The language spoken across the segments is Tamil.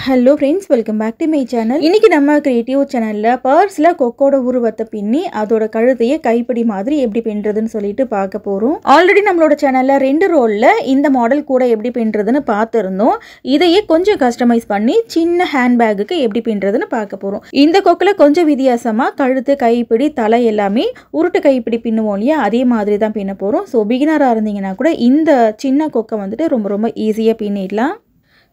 Hello friends, welcome back to my channel. இன்னைக்கு நம்ம கிரியேட்டிவ் சேனல்ல பர்ஸ்ல கொக்கோட உருவத்தை பின்னி அதோட கழுத்தையை கைப்பிடி மாதிரி எப்படி பின்றதுன்னு சொல்லிட்டு பார்க்க போறோம். ஆல்ரெடி நம்மளோட சேனல்ல ரெண்டு ரோல்ல இந்த மாடல் கூட எப்படி பின்றதுன்னு பார்த்திருந்தோம். இதையே கொஞ்சம் கஸ்டமைஸ் பண்ணி சின்ன ஹேண்ட் பேக்குக்கு எப்படி பின்றதுன்னு பார்க்க போறோம். இந்த கொக்குல கொஞ்சம் வித்தியாசமா கழுத்து, கைப்பிடி, தலை எல்லாமே உருட்டு கைப்பிடி பின்னுவோம் இல்லையா, அதே மாதிரி தான் பின்ன போறோம். ஸோ பிகினரா இருந்தீங்கன்னா கூட இந்த சின்ன கொக்கை வந்துட்டு ரொம்ப ஈஸியா பின்னிடலாம்.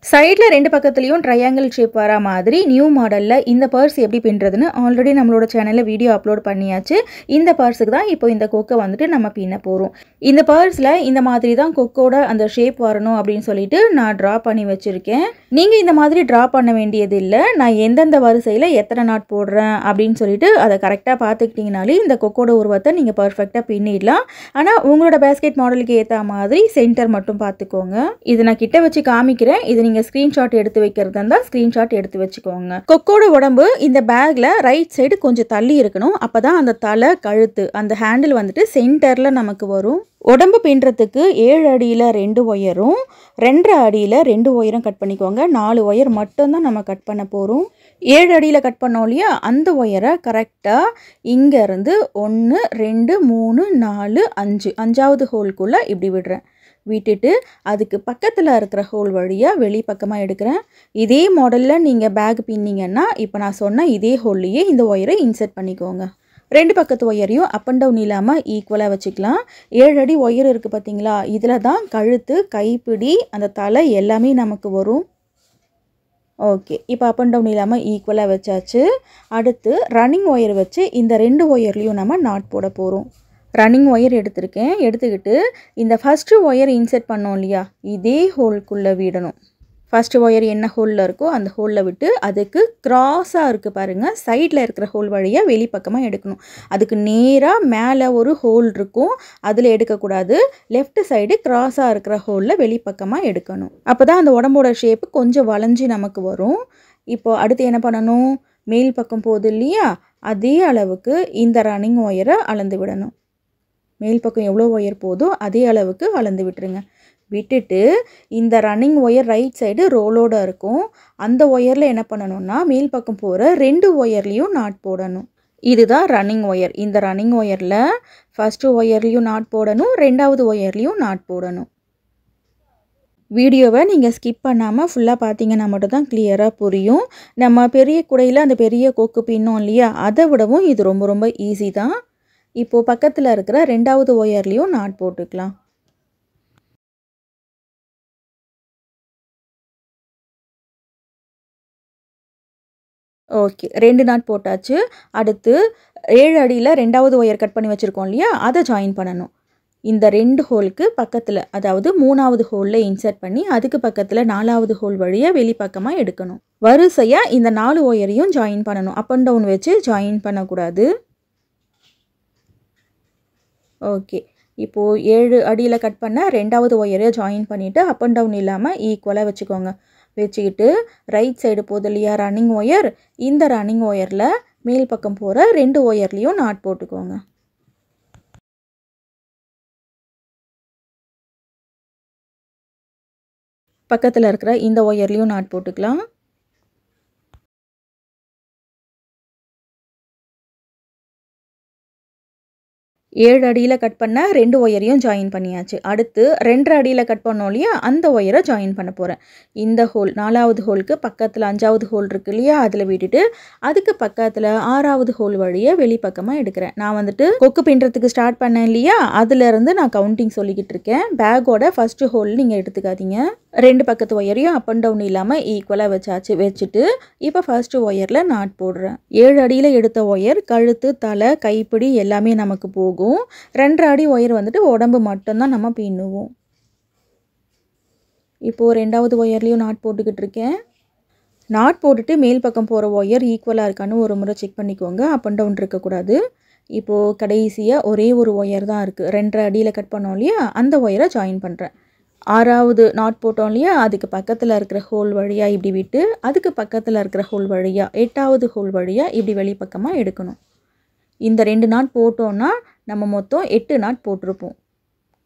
சைடில் ரெண்டு பக்கத்துலேயும் ட்ரையாங்கிள் ஷேப் வர மாதிரி நியூ மாடலில் இந்த பர்ஸ் எப்படி பின்னுறதுன்னு ஆல்ரெடி நம்மளோட சேனலில் வீடியோ அப்லோட் பண்ணியாச்சு. இந்த பர்ஸுக்கு தான் இப்போ இந்த கொக்கை வந்துட்டு நம்ம பின்ன போகிறோம். இந்த பர்ஸில் இந்த மாதிரி தான் கொக்கோட அந்த ஷேப் வரணும் அப்படின்னு சொல்லிட்டு நான் ட்ரா பண்ணி வச்சுருக்கேன். நீங்கள் இந்த மாதிரி ட்ரா பண்ண வேண்டியது இல்லை. நான் எந்தெந்த வரிசையில் எத்தனை நாட் போடுறேன் அப்படின்னு சொல்லிட்டு அதை கரெக்டாக பார்த்துக்கிட்டிங்கனாலே இந்த கொக்கோட உருவத்தை நீங்கள் பர்ஃபெக்டாக பின்னிடலாம். ஆனால் உங்களோட பேஸ்கெட் மாடலுக்கு ஏற்ற மாதிரி சென்டர் மட்டும் பார்த்துக்கோங்க. இது நான் கிட்ட வச்சு காமிக்கிறேன். இது நீங்க ஸ்கிரீன்ஷாட் எடுத்து வைக்கிறதா இருந்தா ஸ்கிரீன்ஷாட் எடுத்து வச்சுக்கோங்க. கொக்கோட உடம்பு இந்த பேக்ல ரைட் சைடு கொஞ்சம் தள்ளி இருக்கணும். அப்பதான் அந்த தலை, கழுத்து, அந்த ஹேண்டில் வந்துட்டு சென்டர்ல நமக்கு வரும். உடம்பு பின்றதுக்கு 7 அடியில் 2 ஒயரும் 2.5 அடியில் 2 ஒயரும் கட் பண்ணிக்கோங்க. 4 ஒயர் மட்டும்தான் நம்ம கட் பண்ண போகிறோம். 7 அடியில் கட் பண்ணோம் இல்லையா, அந்த ஒயரை கரெக்டாக இங்கேருந்து 1 2 3 4 5 5வது ஹோல்குள்ளே இப்படி விடுறேன். விட்டுட்டு அதுக்கு பக்கத்தில் இருக்கிற ஹோல் வழியாக வெளி பக்கமாக எடுக்கிறேன். இதே மாடலில் நீங்கள் பேக் பின்னிங்கன்னா இப்போ நான் சொன்ன இதே ஹோல்லையே இந்த ஒயரை இன்சர்ட் பண்ணிக்கோங்க. ரெண்டு பக்கத்து ஒயரையும் அப் அண்ட் டவுன் இல்லாமல் ஈக்குவலாக வச்சுக்கலாம். 7 அடி ஒயர் இருக்குது பார்த்தீங்களா, இதில் தான் கழுத்து, கைப்பிடி, அந்த தலை எல்லாமே நமக்கு வரும். ஓகே, இப்போ அப் அண்ட் டவுன் இல்லாமல் ஈக்குவலாக வச்சாச்சு. அடுத்து ரன்னிங் ஒயர் வச்சு இந்த 2 ஒயர்லேயும் நம்ம நாட் போட போகிறோம். ரன்னிங் ஒயர் எடுத்துருக்கேன். எடுத்துக்கிட்டு இந்த ஃபஸ்ட்டு ஒயர் இன்செர்ட் பண்ணோம் இல்லையா, இதே ஹோல்குள்ளே விடணும். ஃபஸ்ட்டு ஒயர் என்ன ஹோலில் இருக்கோ அந்த ஹோலில் விட்டு அதுக்கு க்ராஸாக இருக்குது பாருங்கள், சைடில் இருக்கிற ஹோல் வழியாக வெளிப்பக்கமாக எடுக்கணும். அதுக்கு நேராக மேலே ஒரு ஹோல் இருக்கும், அதில் எடுக்கக்கூடாது. லெஃப்ட் சைடு க்ராஸாக இருக்கிற ஹோலில் வெளிப்பக்கமாக எடுக்கணும். அப்போ தான் அந்த உடம்போட ஷேப்பு கொஞ்சம் வளைஞ்சி நமக்கு வரும். இப்போது அடுத்து என்ன பண்ணணும், மேல் பக்கம் போகுது இல்லையா, அதே அளவுக்கு இந்த ரன்னிங் ஒயரை அளந்து விடணும். மேல் பக்கம் எவ்வளோ ஒயர் போதோ அதே அளவுக்கு அளந்து விட்டுருங்க. விட்டுட்டு இந்த ரன்னிங் ஒயர் ரைட் சைடு ரோலோடு இருக்கும். அந்த ஒயரில் என்ன பண்ணணும்னா மேல் பக்கம் போகிற 2 ஒயர்லேயும் நாட் போடணும். இதுதான் ரன்னிங் ஒயர். இந்த ரன்னிங் ஒயரில் ஃபஸ்ட்டு ஒயர்லேயும் நாட் போடணும், 2வது ஒயர்லேயும் நாட் போடணும். வீடியோவை நீங்கள் ஸ்கிப் பண்ணாமல் ஃபுல்லாக பார்த்தீங்கன்னா மட்டும்தான் கிளியராக புரியும். நம்ம பெரிய குடையில் அந்த பெரிய கொக்கு பின்னோம் இல்லையா, அதை விடவும் இது ரொம்ப ஈஸி தான். இப்போது பக்கத்தில் இருக்கிற 2வது ஒயர்லேயும் நாட் போட்டுக்கலாம். ஓகே, 2 நாட் போட்டாச்சு. அடுத்து 7 அடியில் 2வது ஒயர் கட் பண்ணி வச்சுருக்கோம் இல்லையா, அதை ஜாயின் பண்ணணும். இந்த 2 ஹோலுக்கு பக்கத்தில், அதாவது 3வது ஹோலில் இன்சர்ட் பண்ணி அதுக்கு பக்கத்தில் 4வது ஹோல் வழியாக வெளிப்பக்கமாக எடுக்கணும். வரிசையாக இந்த 4 ஒயரையும் ஜாயின் பண்ணணும். அப் அண்ட் டவுன் வச்சு ஜாயின் பண்ணக்கூடாது. ஓகே, இப்போது 7 அடியில் கட் பண்ண 2வது ஒயரை ஜாயின் பண்ணிவிட்டு அப் அண்ட் டவுன் இல்லாமல் ஈக்குவலாக வச்சுக்கோங்க. வச்சுக்கிட்டு ரைட் சைடு போகுது இல்லையா ரன்னிங் ஒயர், இந்த ரன்னிங் ஒயரில் மேல் பக்கம் போகிற 2 ஒயர்லேயும் நாட் போட்டுக்கோங்க. பக்கத்தில் இருக்கிற இந்த ஒயர்லேயும் நாட் போட்டுக்கலாம். 7 அடியில் கட் பண்ண 2 ஒயரையும் ஜாயின் பண்ணியாச்சு. அடுத்து 2.5 அடியில் கட் பண்ணோம் இல்லையா, அந்த ஒயரை ஜாயின் பண்ண போகிறேன். இந்த ஹோல் 4வது ஹோலுக்கு பக்கத்தில் 5வது ஹோல் இருக்கு இல்லையா, அதில் விட்டுட்டு அதுக்கு பக்கத்தில் 6வது ஹோல் வழியாக வெளிப்பக்கமாக எடுக்கிறேன். நான் வந்துட்டு கொக்கு பின்றதுக்கு ஸ்டார்ட் பண்ணேன் இல்லையா, அதுலேருந்து நான் கவுண்டிங் சொல்லிக்கிட்டு இருக்கேன். பேக்கோட ஃபஸ்ட்டு ஹோல் நீங்கள் எடுத்துக்காதீங்க. 2 பக்கத்து ஒயரையும் அப் அண்ட் டவுன் இல்லாமல் ஈக்குவலாக வச்சாச்சு. வச்சுட்டு இப்போ ஃபஸ்ட்டு ஒயரில் நாட் போடுறேன். 7 அடியில் எடுத்த ஒயர் கழுத்து, தலை, கைப்பிடி எல்லாமே நமக்கு போகும். 2.5 அடி ஒயர் வந்துட்டு உடம்பு மட்டும்தான் நம்ம பின்னுவோம். இப்போது 2வது ஒயர்லேயும் நாட் போட்டுக்கிட்டு இருக்கேன். நாட் போட்டுட்டு மேல் பக்கம் போகிற ஒயர் ஈக்குவலாக இருக்கான்னு ஒரு முறை செக் பண்ணிக்கோங்க. அப் அண்ட் டவுன் இருக்கக்கூடாது. இப்போது கடைசியாக ஒரே ஒரு ஒயர் தான் இருக்குது. 2.5 அடியில் கட் பண்ணோம் இல்லையா, அந்த ஒயரை ஜாயின் பண்ணுறேன். 6வது நாட் போட்டோம் இல்லையா, அதுக்கு பக்கத்தில் இருக்கிற ஹோல் வழியாக இப்படி விட்டு அதுக்கு பக்கத்தில் இருக்கிற ஹோல் வழியாக 8வது ஹோல் வழியாக இப்படி வெளிப்பக்கமாக எடுக்கணும். இந்த 2 நாட் போட்டோன்னா நம்ம மொத்தம் 8 நாட் போட்டிருப்போம்.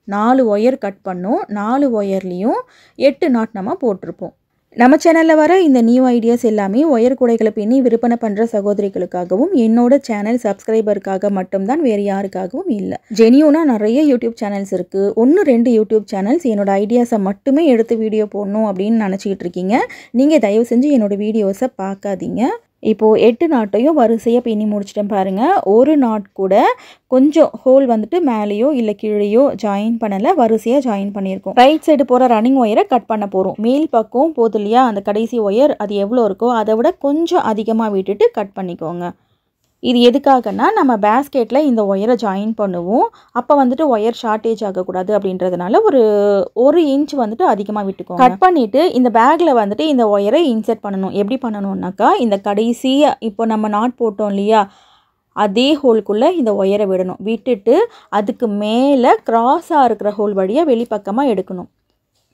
4 ஒயர் கட் பண்ணோம். 4 ஒயர்லேயும் 8 நாட் நம்ம போட்டிருப்போம். நம்ம சேனலில் வர இந்த நியூ ஐடியாஸ் எல்லாமே ஒயர் கூடைகளை பின்னி விற்பனை பண்ணுற சகோதரிகளுக்காகவும் என்னோட சேனல் சப்ஸ்கிரைபருக்காக மட்டும்தான், வேறு யாருக்காகவும் இல்லை. ஜெனியூனாக நிறைய யூடியூப் சேனல்ஸ் இருக்குது. 1-2 யூடியூப் சேனல்ஸ் என்னோட ஐடியாஸை மட்டுமே எடுத்து வீடியோ போடணும் அப்படின்னு நினச்சிக்கிட்டு இருக்கீங்க. நீங்கள் தயவு செஞ்சு என்னோடய வீடியோஸை பார்க்காதீங்க. இப்போது 8 நாட்டையும் வரிசையாக பின்னி முடிச்சிட்டேன் பாருங்கள். ஒரு நாட் கூட கொஞ்சம் ஹோல் வந்துட்டு மேலேயோ இல்லை கீழேயோ ஜாயின் பண்ணலை, வரிசையாக ஜாயின் பண்ணியிருக்கோம். ரைட் சைடு போகிற ரன்னிங் ஒயரை கட் பண்ண போகிறோம். மேல் பக்கம் போகுது இல்லையா, அந்த கடைசி ஒயர் அது எவ்வளோ இருக்கோ அதை விட கொஞ்சம் அதிகமாக விட்டுட்டு கட் பண்ணிக்கோங்க. இது எதுக்காகனா, நம்ம பேஸ்கெட்டில் இந்த ஒயரை ஜாயின் பண்ணுவோம். அப்போ வந்துட்டு ஒயர் ஷார்ட்டேஜ் ஆகக்கூடாது அப்படின்றதுனால ஒரு இன்ச் வந்துட்டு அதிகமாக விட்டுக்கோங்க. கட் பண்ணிவிட்டு இந்த பேக்கில் வந்துட்டு இந்த ஒயரை இன்சர்ட் பண்ணணும். எப்படி பண்ணணும்னாக்கா, இந்த கடைசியாக இப்போ நம்ம நாட் போட்டோம் இல்லையா, அதே ஹோல்குள்ளே இந்த ஒயரை விடணும். விட்டுட்டு அதுக்கு மேலே கிராஸாக இருக்கிற ஹோல் வழியாக வெளிப்பக்கமாக எடுக்கணும்.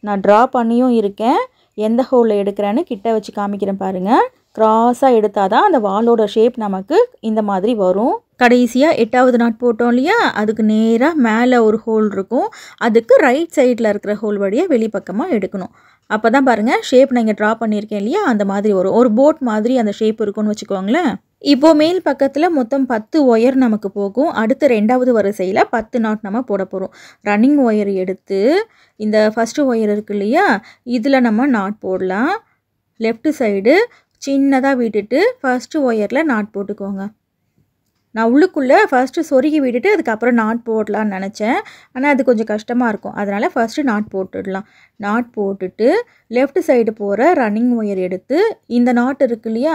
நான் ட்ரா பண்ணியும் இருக்கேன். எந்த ஹோலில் எடுக்கிறேன்னு கிட்ட வச்சு காமிக்கிறேன் பாருங்கள். கிராஸாக எடுத்தால் தான் அந்த வாலோட ஷேப் நமக்கு இந்த மாதிரி வரும். கடைசியாக 8வது நாட் போட்டோம் இல்லையா, அதுக்கு நேராக மேலே ஒரு ஹோல் இருக்கும். அதுக்கு ரைட் சைடில் இருக்கிற ஹோல் வழியாக வெளிப்பக்கமாக எடுக்கணும். அப்போ தான் பாருங்கள் ஷேப் நான் இங்கே ட்ரா பண்ணியிருக்கேன் இல்லையா, அந்த மாதிரி வரும். ஒரு போட் மாதிரி அந்த ஷேப் இருக்குன்னு வச்சுக்கோங்களேன். இப்போது மேல் பக்கத்தில் மொத்தம் 10 ஒயர் நமக்கு போகும். அடுத்து 2வது வரிசையில் 10 நாட் நம்ம போட போகிறோம். ரன்னிங் ஒயர் எடுத்து இந்த ஃபஸ்ட்டு ஒயர் இருக்கு இல்லையா, இதில் நம்ம நாட் போடலாம். லெஃப்ட் சைடு சின்னதாக விட்டுட்டு ஃபஸ்ட்டு ஒயரில் நாட் போட்டுக்கோங்க. நான் உள்ளுக்குள்ளே ஃபஸ்ட்டு சொருகி விட்டுட்டு அதுக்கப்புறம் நாட் போடலான்னு நினச்சேன். ஆனால் அது கொஞ்சம் கஷ்டமாக இருக்கும். அதனால் ஃபஸ்ட்டு நாட் போட்டுடலாம். நாட் போட்டுட்டு லெஃப்ட் சைடு போகிற ரன்னிங் ஒயர் எடுத்து இந்த நாட் இருக்கு இல்லையா,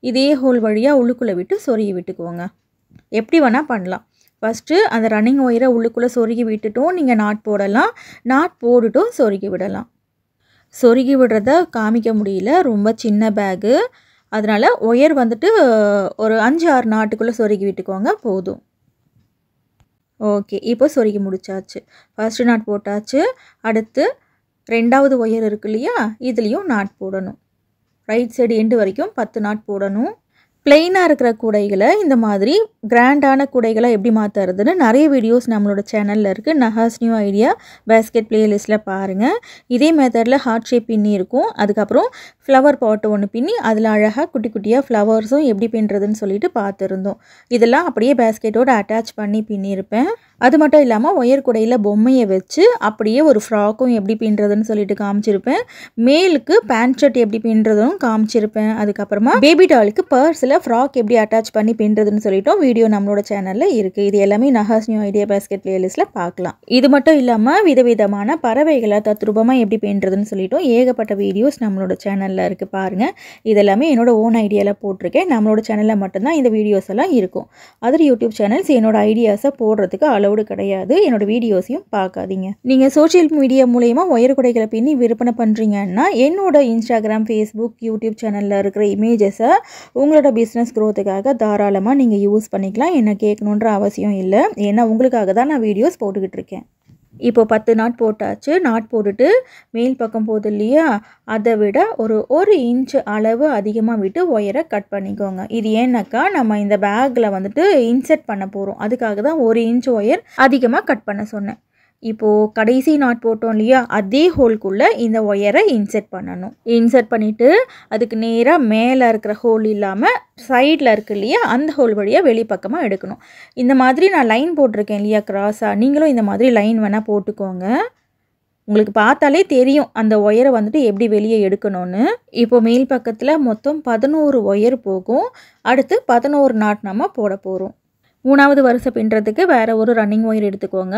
இதே ஹோல் வழியாக உள்ளுக்குள்ளே விட்டு சொருகி விட்டுக்குவோங்க. எப்படி வேணால் பண்ணலாம். ஃபஸ்ட்டு அந்த ரன்னிங் ஒயரை உள்ளுக்குள்ளே சொருகி விட்டுட்டும் நீங்கள் நாட் போடலாம், நாட் போட்டுட்டும் சொருகி விடலாம். சொருகி விடுறத காமிக்க முடியல, ரொம்ப சின்ன பேகு. அதனால் ஒயர் வந்துட்டு ஒரு 5-6 நாட்டுக்குள்ளே சொருகி விட்டுக்கோங்க, போதும். ஓகே, இப்போ சொருகி முடிச்சாச்சு. ஃபஸ்ட்டு நாட் போட்டாச்சு. அடுத்து 2வது ஒயர் இருக்கு இல்லையா, இதுலேயும் நாட் போடணும். ரைட் சைடு எண்டு வரைக்கும் 10 நாட் போடணும். பிளெயினாக இருக்கிற கூடைகளை இந்த மாதிரி கிராண்டான கூடைகளை எப்படி மாற்றுறதுன்னு நிறைய வீடியோஸ் நம்மளோட சேனலில் இருக்குது. நஹாஸ் நியூ ஐடியா பேஸ்கெட் பிளேலிஸ்ட்டில் பாருங்கள். இதே மெத்தடில் ஹார்ட் ஷேப் பின்னி இருக்கும். அதுக்கப்புறம் ஃப்ளவர் பாட்டு ஒன்று பின்னி அதில் அழகாக குட்டி குட்டியாக ஃப்ளவர்ஸும் எப்படி பின்னுறதுன்னு சொல்லிட்டு பார்த்துருந்தோம். இதெல்லாம் அப்படியே பேஸ்கெட்டோடு அட்டாச் பண்ணி பின்னியிருப்பேன். அது மட்டும் இல்லாமல் ஒயர் கூடையில் பொம்மையை வச்சு அப்படியே ஒரு ஃப்ராக்கும் எப்படி பின்னுறதுன்னு சொல்லிட்டு காமிச்சிருப்பேன். மேலுக்கு பேண்ட் ஷர்ட் எப்படி பின்னுறதும் காமிச்சிருப்பேன். அதுக்கப்புறமா பேபி டாலுக்கு பர்ஸில் ஃப்ராக் எப்படி அட்டாச் பண்ணி பின்னுறதுன்னு சொல்லிட்டோம் வீடியோ நம்மளோட சேனலில் இருக்குது. இது எல்லாமே நஹாஸ் நியூ ஐடியா பேஸ்கெட் பிளேலிஸ்ட்டில் பார்க்கலாம். இது மட்டும் இல்லாமல் விதவிதமான பறவைகளை தத்ரூபமாக எப்படி பின்னுறதுன்னு சொல்லிட்டோம் ஏகப்பட்ட வீடியோஸ் நம்மளோட சேனலில் இருக்குது, பாருங்கள். இதெல்லாமே என்னோட ஓன் ஐடியாவில் போட்டிருக்கேன். நம்மளோட சேனலில் மட்டும்தான் இந்த வீடியோஸ் எல்லாம் இருக்கும். அதர் யூடியூப் சேனல்ஸ் என்னோட ஐடியாஸை போடுறதுக்கு அலௌடு கிடையாது. என்னோட வீடியோஸையும் பார்க்காதீங்க. நீங்கள் சோஷியல் மீடியா மூலயமா ஒயர் கூடைகளை பின்னி விற்பனை பண்ணுறீங்கன்னா என்னோட இன்ஸ்டாகிராம், ஃபேஸ்புக், யூடியூப் சேனலில் இருக்கிற இமேஜஸை உங்களோட பிஸ்னஸ் க்ரோத்துக்காக தாராளமாக நீங்கள் யூஸ் பண்ணிக்கலாம். என்ன கேட்கணுன்ற அவசியம் இல்லை. ஏன்னா உங்களுக்காக தான் நான் வீடியோஸ் போட்டுக்கிட்டு இருக்கேன். இப்போ 10 நாட் போட்டாச்சு. நாட் போட்டுட்டு மேல் பக்கம் போகுது இல்லையா, அதை விட ஒரு இன்ச் அளவு அதிகமாக விட்டு ஒயரை கட் பண்ணிக்கோங்க. இது ஏன்னாக்கா நம்ம இந்த பேக்கில் வந்துட்டு இன்சர்ட் பண்ண போகிறோம். அதுக்காக தான் 1 இன்ச் ஒயர் அதிகமாக கட் பண்ண சொன்னேன். இப்போது கடைசி நாட் போட்டோம் இல்லையா, அதே ஹோல்குள்ளே இந்த ஒயரை இன்சர்ட் பண்ணணும். இன்சர்ட் பண்ணிவிட்டு அதுக்கு நேராக மேலே இருக்கிற ஹோல் இல்லாமல் சைடில் இருக்கு இல்லையா, அந்த ஹோல் வழியாக வெளிப்பக்கமாக எடுக்கணும். இந்த மாதிரி நான் லைன் போட்டிருக்கேன் இல்லையா கிராஸாக, நீங்களும் இந்த மாதிரி லைன் வேணால் போட்டுக்கோங்க. உங்களுக்கு பார்த்தாலே தெரியும் அந்த ஒயரை வந்துட்டு எப்படி வெளியே எடுக்கணும்னு. இப்போ மேல் பக்கத்தில் மொத்தம் 11 ஒயர் போகும். அடுத்து 11 நாட் நம்ம போட போகிறோம். 3வது வரிசை பின்னுறதுக்கு வேறு ஒரு ரன்னிங் ஒயர் எடுத்துக்கோங்க.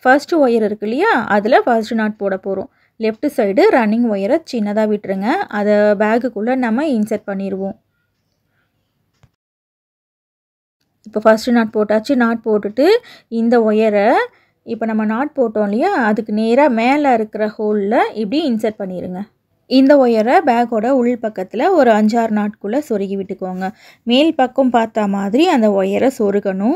ஃபர்ஸ்ட் ஒயர் இருக்கு இல்லையா, அதில் ஃபர்ஸ்ட் நாட் போட போகிறோம். லெஃப்ட் சைடு ரன்னிங் ஒயரை சின்னதாக விட்டுருங்க. அதை பேக்குக்குள்ளே நம்ம இன்சர்ட் பண்ணிடுவோம். இப்போ ஃபர்ஸ்ட் நாட் போட்டாச்சு. நாட் போட்டுட்டு இந்த ஒயரை இப்போ நம்ம நாட் போட்டோம் இல்லையா, அதுக்கு நேராக மேலே இருக்கிற ஹோலில் இப்படி இன்சர்ட் பண்ணிடுங்க. இந்த ஒயரை பேக்கோட உள் பக்கத்தில் ஒரு 5-6 நாட்குள்ளே சொருகி விட்டுக்கோங்க. மேல் பக்கம் பார்த்தா மாதிரி அந்த ஒயரை சொருகணும்.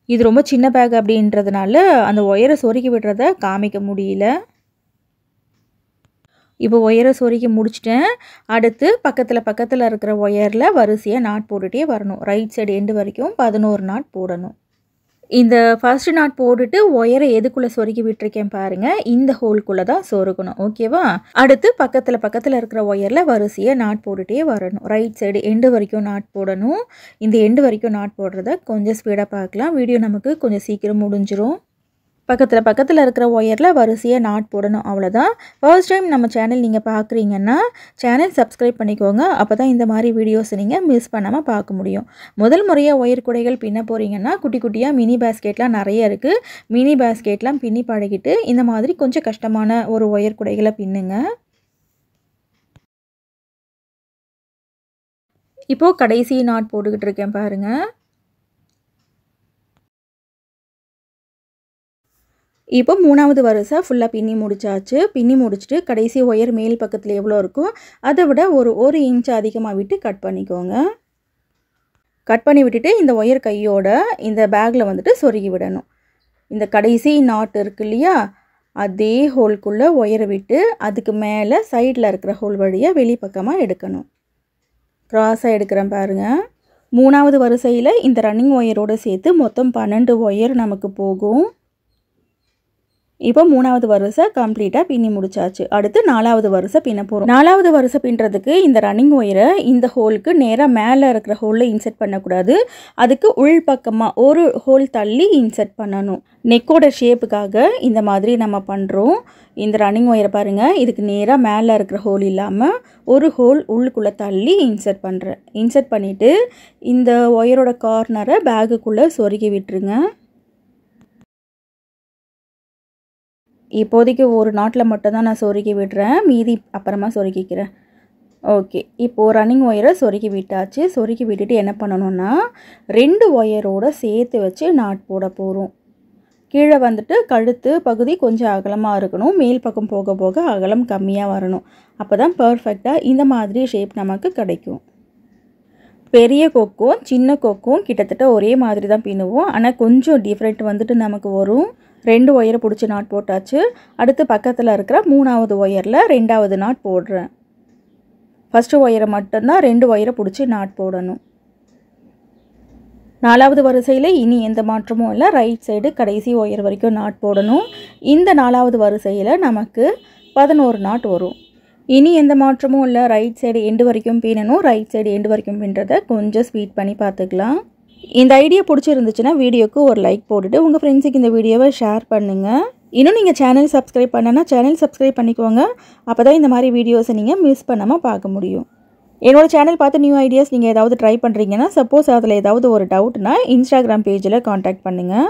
இது ரொம்ப சின்ன பேக் அப்படின்றதுனால அந்த ஒயரை சொருகி விடுறத காமிக்க முடியல. இப்போ ஒயரை சொருகி முடிச்சிட்டேன். அடுத்து பக்கத்தில் இருக்கிற ஒயரில் வரிசையாக நாட் போட்டுகிட்டே வரணும். ரைட் சைடு எண்டு வரைக்கும் 11 நாட் போடணும். இந்த ஃபர்ஸ்ட் நாட் போட்டுட்டு ஒயரை எதுக்குள்ளே சொருகி விட்டுருக்கேன் பாருங்கள், இந்த ஹோல்குள்ளே தான் சொருகணும். ஓகேவா? அடுத்து பக்கத்தில் இருக்கிற ஒயரில் வரிசையாக நாட் போட்டுகிட்டே வரணும். ரைட் சைடு எண்டு வரைக்கும் நாட் போடணும். இந்த எண்டு வரைக்கும் நாட் போடுறத கொஞ்சம் ஸ்பீடாக பார்க்கலாம். வீடியோ நமக்கு கொஞ்சம் சீக்கிரம் முடிஞ்சிரும். பக்கத்தில் இருக்கிற ஒயரில் வரிசையாக நாட் போடணும். அவ்வளோதான். ஃபர்ஸ்ட் டைம் நம்ம சேனல் நீங்கள் பார்க்குறீங்கன்னா சேனல் சப்ஸ்கிரைப் பண்ணிக்கோங்க. அப்போ தான் இந்த மாதிரி வீடியோஸ் நீங்கள் மிஸ் பண்ணாமல் பார்க்க முடியும். முதல் முறையாக ஒயர் குடைகள் பின்ன போகிறீங்கன்னா குட்டி குட்டியாக மினி பேஸ்கெட்லாம் நிறைய இருக்குது. மினி பேஸ்கெட்லாம் பின்னி பழகிட்டு இந்த மாதிரி கொஞ்சம் கஷ்டமான ஒரு ஒயர் குடைகளை பின்னுங்க. இப்போது கடைசி நாட் போட்டுக்கிட்டு இருக்கேன் பாருங்கள். இப்போ 3வது வரிசை ஃபுல்லாக பின்னி முடிச்சாச்சு. பின்னி முடிச்சுட்டு கடைசி ஒயர் மேல் பக்கத்தில் எவ்வளோ இருக்கோ அதை விட ஒரு 1 இன்ச் அதிகமாக விட்டு கட் பண்ணிக்கோங்க. கட் பண்ணி விட்டுட்டு இந்த ஒயர் கையோட இந்த பேக்கில் வந்துட்டு சொருகி விடணும். இந்த கடைசி நாட் இருக்கு இல்லையா, அதே ஹோல்குள்ளே ஒயரை விட்டு அதுக்கு மேலே சைடில் இருக்கிற ஹோல் வழியாக வெளிப்பக்கமாக எடுக்கணும். க்ராஸாக எடுக்கிறேன் பாருங்கள். 3வது வரிசையில் இந்த ரன்னிங் ஒயரோடு சேர்த்து மொத்தம் 12 ஒயர் நமக்கு போகும். இப்போ 3வது வரிசை கம்ப்ளீட்டாக பின்னி முடிச்சாச்சு. அடுத்து 4வது வரிசை பின்ன போகிறோம். 4வது வரிசை பின்னுறதுக்கு இந்த ரன்னிங் ஒயரை இந்த ஹோலுக்கு நேராக மேலே இருக்கிற ஹோலில் இன்செர்ட் பண்ணக்கூடாது. அதுக்கு உள் பக்கமாக ஒரு ஹோல் தள்ளி இன்செர்ட் பண்ணணும். நெக்கோட ஷேப்புக்காக இந்த மாதிரி நம்ம பண்ணுறோம். இந்த ரன்னிங் ஒயரை பாருங்கள், இதுக்கு நேராக மேலே இருக்கிற ஹோல் இல்லாமல் ஒரு ஹோல் உள்ளுக்குள்ளே தள்ளி இன்செர்ட் பண்ணுறேன். இன்செர்ட் பண்ணிவிட்டு இந்த ஒயரோட கார்னரை பேகுக்குள்ளே சொருகி விட்டுருங்க. இப்போதைக்கு ஒரு நாட்டில் மட்டும்தான் நான் சொருகி விடுறேன், மீதி அப்புறமா சொருகிக்கிறேன். ஓகே, இப்போது ரன்னிங் ஒயரை சொருகி விட்டாச்சு. சொருகி விட்டுட்டு என்ன பண்ணணும்னா 2 ஒயரோடு சேர்த்து வச்சு நாட் போட போகிறோம். கீழே வந்துட்டு கழுத்து பகுதி கொஞ்சம் அகலமாக இருக்கணும். மேல் பக்கம் போக போக அகலம் கம்மியாக வரணும். அப்போ தான் பர்ஃபெக்டாக இந்த மாதிரி ஷேப் நமக்கு கிடைக்கும். பெரிய கொக்கும் சின்ன கொக்கும் கிட்டத்தட்ட ஒரே மாதிரி தான் பின்னுவோம். ஆனால் கொஞ்சம் டிஃப்ரெண்ட் வந்துட்டு நமக்கு வரும். 2 ஒயரை பிடிச்சி நாட் போட்டாச்சு. அடுத்து பக்கத்தில் இருக்கிற 3வது ஒயரில் 2வது நாட் போடுறேன். ஃபஸ்ட்டு ஒயரை மட்டும்தான் 2 ஒயரை பிடிச்சி நாட் போடணும். 4வது வரிசையில் இனி எந்த மாற்றமும் இல்லை. ரைட் சைடு கடைசி ஒயர் வரைக்கும் நாட் போடணும். இந்த 4வது வரிசையில் நமக்கு 11 நாட் வரும். இனி எந்த மாற்றமும் இல்லை. ரைட் சைடு எண்டு வரைக்கும் பின்னணும். ரைட் சைடு எண்டு வரைக்கும் பின்னுறதை கொஞ்சம் ஸ்பீட் பண்ணி பார்த்துக்கலாம். இந்த ஐடியா பிடிச்சிருந்துச்சுன்னா வீடியோக்கு ஒரு லைக் போட்டுட்டு உங்கள் ஃப்ரெண்ட்ஸுக்கு இந்த வீடியோவை ஷேர் பண்ணுங்கள். இன்னும் நீங்கள் சேனல் சப்ஸ்கிரைப் பண்ணனா சேனல் சப்ஸ்கிரைப் பண்ணிக்கோங்க. அப்போ தான் இந்த மாதிரி வீடியோஸை நீங்கள் மிஸ் பண்ணாமல் பார்க்க முடியும். என்னோடய சேனல் பார்த்து நியூ ஐடியாஸ் நீங்கள் ஏதாவது ட்ரை பண்ணுறீங்கன்னா, சப்போஸ் அதில் ஏதாவது ஒரு டவுட்னா இன்ஸ்டாகிராம் பேஜில் காண்டாக்ட் பண்ணுங்கள்.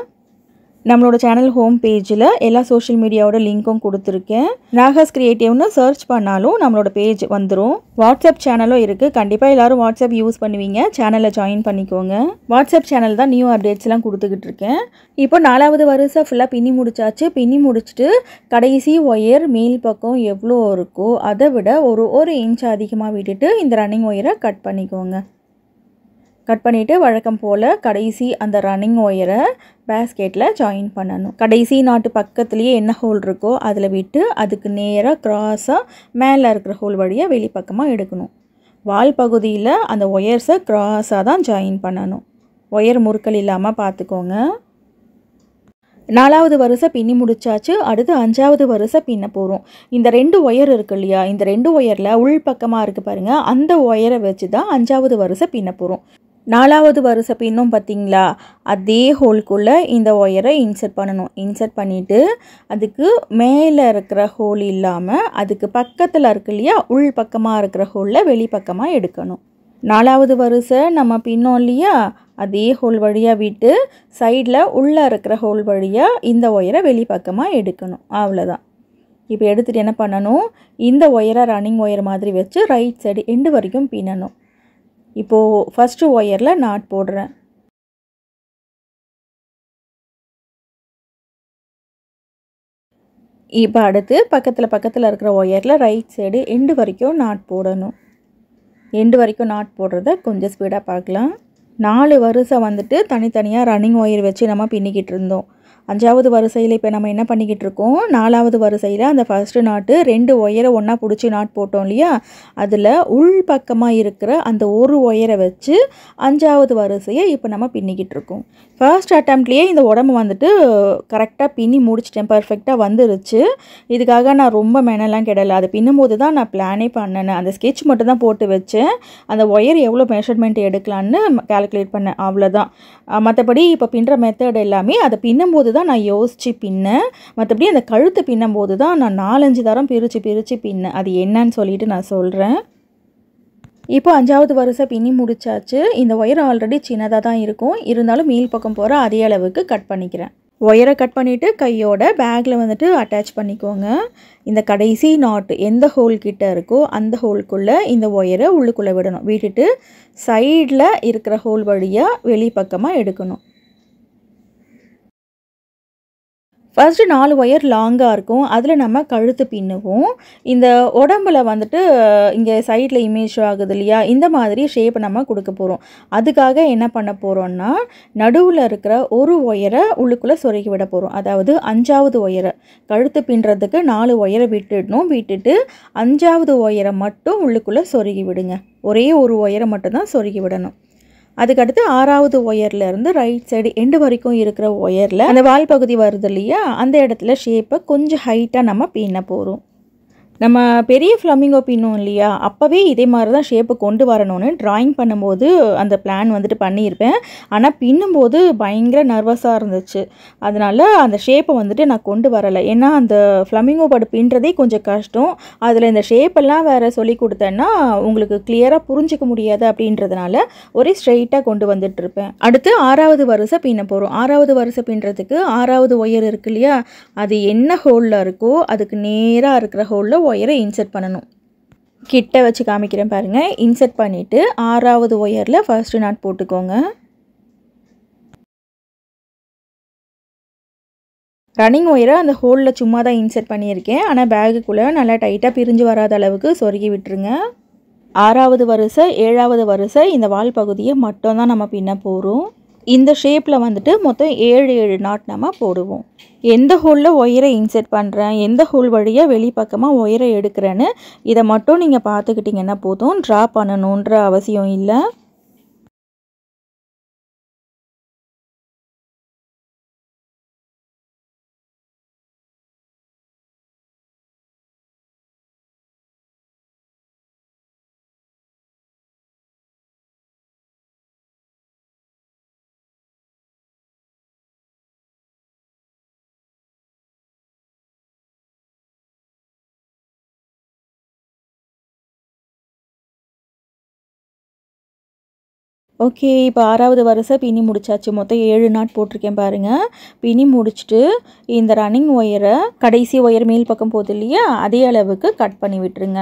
நம்மளோட சேனல் ஹோம் பேஜில் எல்லா சோஷியல் மீடியாவோட லிங்க்கும் கொடுத்துருக்கேன். நாகாஸ் கிரியேட்டிவ்னு சர்ச் பண்ணாலும் நம்மளோட பேஜ் வந்துடும். வாட்ஸ்அப் சேனலும் இருக்குது. கண்டிப்பாக எல்லோரும் வாட்ஸ்அப் யூஸ் பண்ணுவீங்க. சேனலில் ஜாயின் பண்ணிக்கோங்க. வாட்ஸ்அப் சேனல் தான் நியூ அப்டேட்ஸ்லாம் கொடுத்துக்கிட்டு இருக்கேன். இப்போ 4வது வரிசை ஃபுல்லாக பின்னி முடிச்சாச்சு. பின்னி முடிச்சுட்டு கடைசி ஒயர் மேல் பக்கம் எவ்வளோ இருக்கோ அதை விட ஒரு 1 இன்ச் அதிகமாக விட்டுட்டு இந்த ரன்னிங் ஒயரை கட் பண்ணிக்கோங்க. கட் பண்ணிவிட்டு வழக்கம் போல் கடைசி அந்த ரன்னிங் ஒயரை பேஸ்கெட்டில் ஜாயின் பண்ணணும். கடைசி நாட்டு பக்கத்துலேயே என்ன ஹோல் இருக்கோ அதில் விட்டு அதுக்கு நேராக க்ராஸாக மேலே இருக்கிற ஹோல் வழியாக வெளிப்பக்கமாக எடுக்கணும். வால் பகுதியில் அந்த ஒயர்ஸை க்ராஸாக தான் ஜாயின் பண்ணணும். ஒயர் முறுக்கல் இல்லாமல் பார்த்துக்கோங்க. 4வது வரிசை பின்னி முடிச்சாச்சு. அடுத்து 5வது வரிசை பின்ன போகிறோம். இந்த 2 ஒயர் இருக்கு இல்லையா, இந்த 2 ஒயரில் உள் பக்கமாக இருக்குது பாருங்கள், அந்த ஒயரை வச்சு தான் 5வது வரிசை பின்ன போகிறோம். 4வது வரிசை பின்னும் பார்த்திங்களா, அதே ஹோல்குள்ளே இந்த ஒயரை இன்செர்ட் பண்ணணும். இன்செர்ட் பண்ணிவிட்டு அதுக்கு மேலே இருக்கிற ஹோல் இல்லாமல் அதுக்கு பக்கத்தில் இருக்கு இல்லையா, உள் பக்கமாக இருக்கிற ஹோலில் வெளிப்பக்கமாக எடுக்கணும். 4வது வரிசை நம்ம பின்னோம் இல்லையா, அதே ஹோல் வழியாக விட்டு சைடில் உள்ளே இருக்கிற ஹோல் வழியாக இந்த ஒயரை வெளிப்பக்கமாக எடுக்கணும். அவ்வளோதான். இப்போ எடுத்துகிட்டு என்ன பண்ணணும், இந்த ஒயரை ரன்னிங் ஒயர் மாதிரி வச்சு ரைட் சைடு எண்டு வரைக்கும் பின்னணும். இப்போது ஃபஸ்ட்டு ஒயரில் நாட் போடுறேன். இப்போ அடுத்து பக்கத்தில் இருக்கிற ஒயரில் ரைட் சைடு எண்டு வரைக்கும் நாட் போடணும். எண்டு வரைக்கும் நாட் போடுறத கொஞ்சம் ஸ்பீடாக பார்க்கலாம். 4 வரிசை வந்துட்டு தனித்தனியாக ரன்னிங் ஒயர் வச்சு நம்ம பின்னிக்கிட்டு இருந்தோம். 5வது வரிசையில் இப்போ நம்ம என்ன பண்ணிக்கிட்டு இருக்கோம், 4வது வரிசையில் அந்த ஃபர்ஸ்ட் நாட்டு 2 ஒயரை ஒன்றா பிடிச்சி நாட் போட்டோம் இல்லையா, அதில் உள் பக்கமாக இருக்கிற அந்த ஒரு ஒயரை வச்சு 5வது வரிசையை இப்போ நம்ம பின்னிக்கிட்டு இருக்கோம். ஃபர்ஸ்ட் அட்டம்ப்ட்லேயே இந்த உடம்பு வந்துட்டு கரெக்டாக பின்னி முடிச்சிட்டேன், பர்ஃபெக்டாக வந்துருச்சு. இதுக்காக நான் ரொம்ப மெனெல்லாம் கிடலை, அதை பின்னும்போது தான் நான் பிளானே பண்ணினேன். அந்த ஸ்கெட்ச் மட்டும் தான் போட்டு வச்சேன், அந்த ஒயர் எவ்வளோ மெஷர்மெண்ட் எடுக்கலான்னு கால்குலேட் பண்ணேன், அவ்வளோதான். மற்றபடி இப்போ பின்னுற மெத்தட் எல்லாமே அதை பின்னும்போது தான் நான் யோசித்து பின்னேன். மற்றபடி அந்த கழுத்து பின்னும்போது தான் நான் 4-5 தரம் பிரித்து பின்னேன். அது என்னன்னு சொல்லிட்டு நான் சொல்கிறேன். இப்போ 5வது வரிசை பின்னி முடிச்சாச்சு. இந்த ஒயர் ஆல்ரெடி சின்னதாக தான் இருக்கும், இருந்தாலும் மேல் பக்கம் போகிற அதே அளவுக்கு கட் பண்ணிக்கிறேன். ஒயரை கட் பண்ணிவிட்டு கையோட பேக்கில் வந்துட்டு அட்டாச் பண்ணிக்கோங்க. இந்த கடைசி நாட் எந்த ஹோல் கிட்ட இருக்கோ அந்த ஹோல்குள்ளே இந்த ஒயரை உள்ளுக்குள்ளே விடணும். விட்டுட்டு சைடில் இருக்கிற ஹோல் வழியாக வெளிப்பக்கமாக எடுக்கணும். ஃபர்ஸ்ட்டு 4 ஒயர் லாங்காக இருக்கும், அதில் நம்ம கழுத்து பின்னுவோம். இந்த உடம்பில் வந்துட்டு இங்கே சைடில் இமேஜ் ஆகுது இல்லையா, இந்த மாதிரி ஷேப் நம்ம கொடுக்க போகிறோம். அதுக்காக என்ன பண்ண போகிறோன்னா, நடுவில் இருக்கிற ஒரு ஒயரை உள்ளுக்குள்ளே சொருகி விட போகிறோம். அதாவது 5வது ஒயரை கழுத்து பின்னுறதுக்கு 4 ஒயரை விட்டுடணும். விட்டுட்டு 5வது ஒயரை மட்டும் உள்ளுக்குள்ளே சொருகி விடுங்க. ஒரே ஒரு ஒயரை மட்டும்தான் சொருகி விடணும். அதுக்கடுத்து 6வது ஒயர்லேருந்து ரைட் சைடு எண்டு வரைக்கும் இருக்கிற ஒயரில் அந்த வால் பகுதி வருது இல்லையா, அந்த இடத்துல ஷேப்பை கொஞ்சம் ஹைட்டாக நம்ம பின்ன போகிறோம். நம்ம பெரிய ஃப்ளமிங்கோ பின்னோம் இல்லையா, அப்போவே இதே மாதிரி தான் ஷேப்பை கொண்டு வரணும்னு ட்ராயிங் பண்ணும்போது அந்த பிளான் வந்துட்டு பண்ணியிருப்பேன். ஆனால் பின்னும்போது பயங்கர நர்வஸாக இருந்துச்சு, அதனால் அந்த ஷேப்பை வந்துட்டு நான் கொண்டு வரலை. ஏன்னா அந்த ஃப்ளமிங்கோ படு பின்னுறதே கொஞ்சம் கஷ்டம், அதில் இந்த ஷேப்பெல்லாம் வேறு சொல்லி கொடுத்தேன்னா உங்களுக்கு கிளியராக புரிஞ்சிக்க முடியாது. அப்படின்றதுனால ஒரே ஸ்ட்ரெயிட்டாக கொண்டு வந்துட்டுருப்பேன். அடுத்து 6வது வரிசை பின்ன போகிறோம். 6வது வரிசை பின்னுறதுக்கு 6வது ஒயர் இருக்கு இல்லையா, அது என்ன ஹோலில் இருக்கோ அதுக்கு நேராக இருக்கிற ஹோலில் ஒயரை இன்சர்ட் பண்ணணும். கிட்ட வச்சு காமிக்கிறேன் பாருங்கள். இன்சர்ட் பண்ணிவிட்டு 6வது ஒயரில் ஃபர்ஸ்ட் நாட் போட்டுக்கோங்க. ரன்னிங் ஒயரை அந்த ஹோலில் சும்மா தான் இன்சர்ட் பண்ணியிருக்கேன், ஆனால் பேகுக்குள்ளே நல்லா டைட்டாக பிரிஞ்சு வராத அளவுக்கு சொருகி விட்டுருங்க. 6வது வரிசை 7வது வரிசை இந்த வால் பகுதியை மட்டும் தான் நம்ம பின்ன போகிறோம். இந்த ஷேப்பில் வந்துட்டு மொத்தம் 7 நாட் நம்ம போடுவோம். எந்த ஹோலில் ஒயரை இன்சர்ட் பண்ணுறேன், எந்த ஹோல் வழியாக வெளிப்பக்கமாக ஒயரை எடுக்கிறேன்னு இதை மட்டும் நீங்கள் பார்த்துக்கிட்டிங்கன்னா போதும், ட்ரா பண்ணணுன்ற அவசியம் இல்லை. ஓகே, இப்போ 6வது வரிசை பின்னி முடிச்சாச்சு. மொத்தம் 7 நாட் போட்டிருக்கேன் பாருங்கள். பின்னி முடிச்சுட்டு இந்த ரன்னிங் ஒயரை கடைசி ஒயர் மேல் பக்கம் போகுது இல்லையா, அதே அளவுக்கு கட் பண்ணி விட்டுருங்க.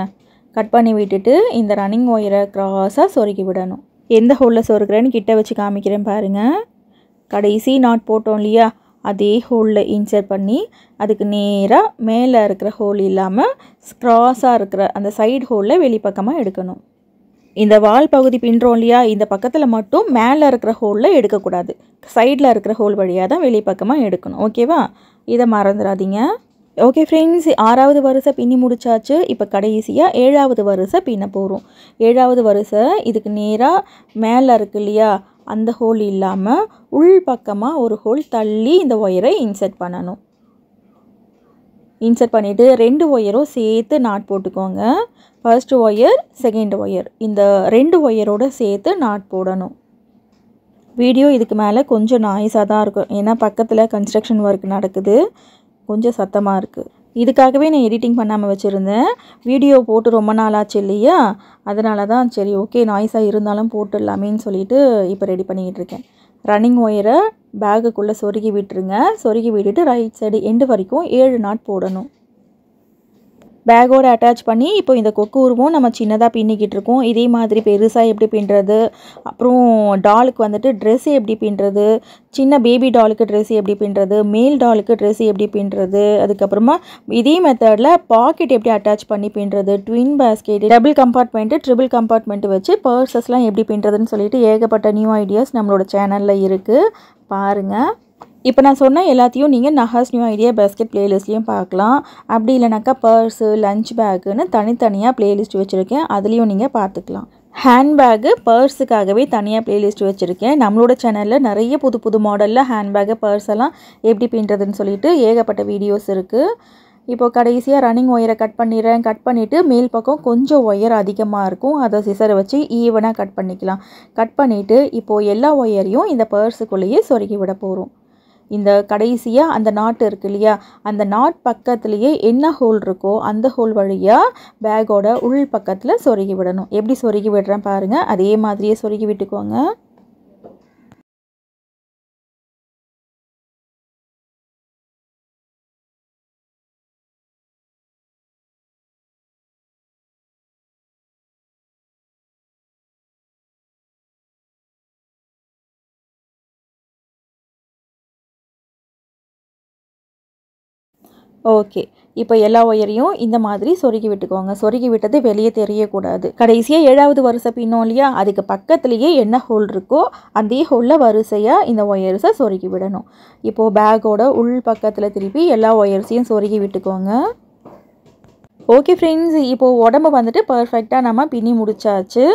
கட் பண்ணி விட்டுட்டு இந்த ரன்னிங் ஒயரை க்ராஸாக சொருகி விடணும். எந்த ஹோலில் சொருகிறேன்னு கிட்ட வச்சு காமிக்கிறேன் பாருங்கள். கடைசி நாட் போட்டோம் இல்லையா, அதே ஹோலில் இன்சர்ட் பண்ணி அதுக்கு நேராக மேலே இருக்கிற ஹோல் இல்லாமல் க்ராஸாக இருக்கிற அந்த சைடு ஹோலில் வெளிப்பக்கமாக எடுக்கணும். இந்த வால் பகுதி பின்னுறோம் இல்லையா, இந்த பக்கத்தில் மட்டும் மேலே இருக்கிற ஹோலில் எடுக்கக்கூடாது, சைடில் இருக்கிற ஹோல் வழியாக தான் வெளிப்பக்கமாக எடுக்கணும். ஓகேவா, இதை மறந்துடாதீங்க. ஓகே ஃப்ரெண்ட்ஸ், 6வது வரிசை பின்னி முடிச்சாச்சு. இப்போ கடைசியாக 7வது வரிசை பின்ன போகிறோம். 7வது வரிசை இதுக்கு நேராக மேலே இருக்கு இல்லையா, அந்த ஹோல் இல்லாமல் உள் பக்கமாக ஒரு ஹோல் தள்ளி இந்த ஒயரை இன்சர்ட் பண்ணணும். இன்சர்ட் பண்ணிவிட்டு 2 ஒயரும் சேர்த்து நாட் போட்டுக்கோங்க. ஃபர்ஸ்ட் ஒயர், செகண்ட் ஒயர், இந்த 2 ஒயரோடு சேர்த்து நாட் போடணும். வீடியோ இதுக்கு மேலே கொஞ்சம் நாய்ஸாக தான் இருக்கும், ஏன்னா பக்கத்தில் கன்ஸ்ட்ரக்ஷன் ஒர்க் நடக்குது, கொஞ்சம் சத்தமாக இருக்குது. இதுக்காகவே நான் எடிட்டிங் பண்ணாமல் வச்சுருந்தேன். வீடியோ போட்டு ரொம்ப நாள் ஆச்சு இல்லையா, அதனால தான் சரி ஓகே நாய்ஸாக இருந்தாலும் போட்டுடலாமேன்னு சொல்லிட்டு இப்போ ரெடி பண்ணிக்கிட்டு இருக்கேன். ரன்னிங் ஒயரை பேகுக்குள்ளே சொருகி விட்டுருங்க. சொருகி விட்டுட்டு ரைட் சைடு எண்டு வரைக்கும் 7 நாட் போடணும். பேக்கோடு அட்டாச் பண்ணி இப்போ இந்த கொக்கு உருவம் நம்ம சின்னதாக பின்னிக்கிட்டு இருக்கோம். இதே மாதிரி பெருசாக எப்படி பின்னுறது, அப்புறம் டாலுக்கு வந்துட்டு ட்ரெஸ்ஸு எப்படி பின்னுறது, சின்ன பேபி டாலுக்கு ட்ரெஸ்ஸு எப்படி பின்னுறது, மேல் டாலுக்கு ட்ரெஸ்ஸு எப்படி பின்னுறது, அதுக்கப்புறமா இதே மெத்தடில் பாக்கெட் எப்படி அட்டாச் பண்ணி பின்னுறது, twin basket, double compartment, triple compartment வச்சு பர்சஸ்லாம் எப்படி பின்னுறதுன்னு சொல்லிட்டு ஏகப்பட்ட நியூ ஐடியாஸ் நம்மளோட சேனலில் இருக்குது, பாருங்கள். இப்போ நான் சொன்ன எல்லாத்தையும் நீங்கள் நஹாஸ் நியூ ஐடியா பேஸ்கெட் பிளேலிஸ்ட்லேயும் பார்க்கலாம். அப்படி இல்லைனாக்கா பர்ஸு, லஞ்ச் பேக்குன்னு தனித்தனியாக பிளேலிஸ்ட் வச்சுருக்கேன், அதுலேயும் நீங்கள் பார்த்துக்கலாம். ஹேண்ட்பேக்கு, பர்ஸுக்காகவே தனியாக பிளேலிஸ்ட் வச்சுருக்கேன். நம்மளோட சேனலில் நிறைய புது புது மாடலில் ஹேண்ட்பேக்கு, பர்ஸ் எல்லாம் எப்படி பின்னுறதுன்னு சொல்லிட்டு ஏகப்பட்ட வீடியோஸ் இருக்குது. இப்போ கடைசியாக ரன்னிங் ஒயரை கட் பண்ணிடுறேன். கட் பண்ணிவிட்டு மேல் பக்கம் கொஞ்சம் ஒயர் அதிகமாக இருக்கும், அதை சிசரை வச்சு ஈவனாக கட் பண்ணிக்கலாம். கட் பண்ணிவிட்டு இப்போது எல்லா ஒயரையும் இந்த பர்ஸுக்குள்ளேயே சொருகி விட போகிறோம். இந்த கடைசியாக அந்த நாட் இருக்குது இல்லையா, அந்த நாட் பக்கத்துலேயே என்ன ஹோல் இருக்கோ அந்த ஹோல் வழியாக பேக்கோட உள் பக்கத்தில் சொருகி விடணும். எப்படி சொருகி விடுறேன் பாருங்கள், அதே மாதிரியே சொருகி விட்டுக்கோங்க. ஓகே, இப்போ எல்லா ஒயரையும் இந்த மாதிரி சொருகி விட்டுக்கோங்க. சொருகி விட்டது வெளியே தெரியக்கூடாது. கடைசியாக 7வது வரிசை பின்னோம் இல்லையா, அதுக்கு பக்கத்துலேயே என்ன ஹோல் இருக்கோ அதே ஹோலில் வரிசையாக இந்த ஒயர்ஸை சொருகி விடணும். இப்போது பேக்கோட உள் பக்கத்தில் திருப்பி எல்லா ஒயர்ஸையும் சொருகி விட்டுக்கோங்க. ஓகே ஃப்ரெண்ட்ஸ், இப்போது உடம்பு வந்துட்டு பர்ஃபெக்டாக நம்ம பின்னி முடிச்சாச்சு.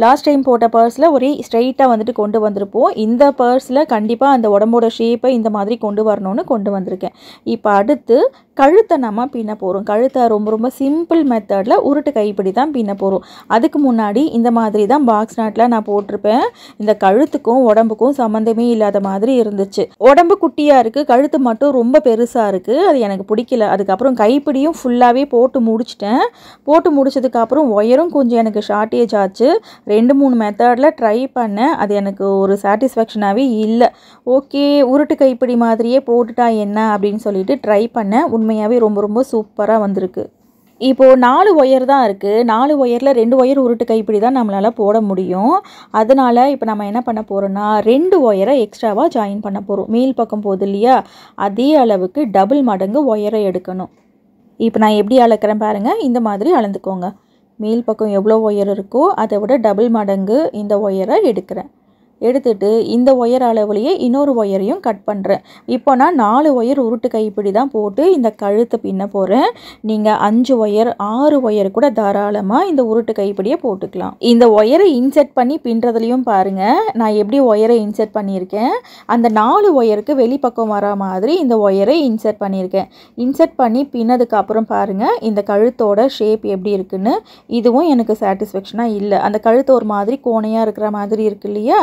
லாஸ்ட் டைம் போட்ட பர்ஸில் ஒரே ஸ்ட்ரைட்டாக வந்துட்டு கொண்டு வந்திருப்போம். இந்த பர்ஸில் கண்டிப்பாக அந்த உடம்போட ஷேப்பை இந்த மாதிரி கொண்டு வரணும்னு கொண்டு வந்திருக்கேன். இப்போ அடுத்து கழுத்தை நம்ம பின்ன போகிறோம். கழுத்தை ரொம்ப ரொம்ப சிம்பிள் மெத்தடில் உருட்டு கைப்பிடி தான் பின்ன போகிறோம். அதுக்கு முன்னாடி இந்த மாதிரி தான் பாக்ஸ் நாட்டில் நான் போட்டிருப்பேன். இந்த கழுத்துக்கும் உடம்புக்கும் சம்மந்தமே இல்லாத மாதிரி இருந்துச்சு. உடம்பு குட்டியாக இருக்குது, கழுத்து மட்டும் ரொம்ப பெருசாக இருக்குது, அது எனக்கு பிடிக்கல. அதுக்கப்புறம் கைப்பிடியும் ஃபுல்லாகவே போட்டு முடிச்சிட்டேன். போட்டு முடிச்சதுக்கப்புறம் ஒயரும் கொஞ்சம் எனக்கு ஷார்ட்டேஜ் ஆச்சு. 2-3 மெத்தடில் ட்ரை பண்ணேன், அது எனக்கு ஒரு சாட்டிஸ்ஃபேக்ஷனாகவே இல்லை. ஓகே, உருட்டு கைப்பிடி மாதிரியே போட்டுட்டா என்ன அப்படின்னு சொல்லிட்டு ட்ரை பண்ணேன். உண்மையாகவே ரொம்ப ரொம்ப சூப்பராக வந்திருக்கு. இப்போது 4 ஒயர் தான் இருக்குது. 4 ஒயரில் 2 ஒயர் உருட்டு கைப்பிடி தான் நம்மளால் போட முடியும். அதனால் இப்போ நம்ம என்ன பண்ண போகிறோன்னா 2 ஒயரை எக்ஸ்ட்ராவாக ஜாயின் பண்ண போகிறோம். மேல் பக்கம் போகுது இல்லையா, அதே அளவுக்கு டபுள் மடங்கு ஒயரை எடுக்கணும். இப்போ நான் எப்படி அளக்கிறேன் பாருங்கள், இந்த மாதிரி அளந்துக்கோங்க. மேல் பக்கம் எவ்வளோ ஒயர் இருக்கோ அதை விட டபுள் மடங்கு இந்த ஒயரை எடுக்கிறேன். எடுத்துட்டு இந்த ஒயர் அளவுலேயே இன்னொரு ஒயரையும் கட் பண்ணுறேன். இப்போ நான் 4 ஒயர் உருட்டு கைப்பிடி தான் போட்டு இந்த கழுத்தை பின்ன போகிறேன். நீங்கள் 5 ஒயர் 6 ஒயர் கூட தாராளமாக இந்த உருட்டு கைப்பிடியை போட்டுக்கலாம். இந்த ஒயரை இன்செர்ட் பண்ணி பின்னுறதுலையும் பாருங்கள், நான் எப்படி ஒயரை இன்செர்ட் பண்ணியிருக்கேன். அந்த 4 ஒயருக்கு வெளிப்பக்கம் வர மாதிரி இந்த ஒயரை இன்செர்ட் பண்ணியிருக்கேன். இன்செர்ட் பண்ணி பின்னதுக்கு அப்புறம் பாருங்கள் இந்த கழுத்தோட ஷேப் எப்படி இருக்குன்னு. இதுவும் எனக்கு சாட்டிஸ்ஃபேக்ஷனாக இல்லை. அந்த கழுத்து ஒரு மாதிரி கோணையாக இருக்கிற மாதிரி இருக்கு இல்லையா,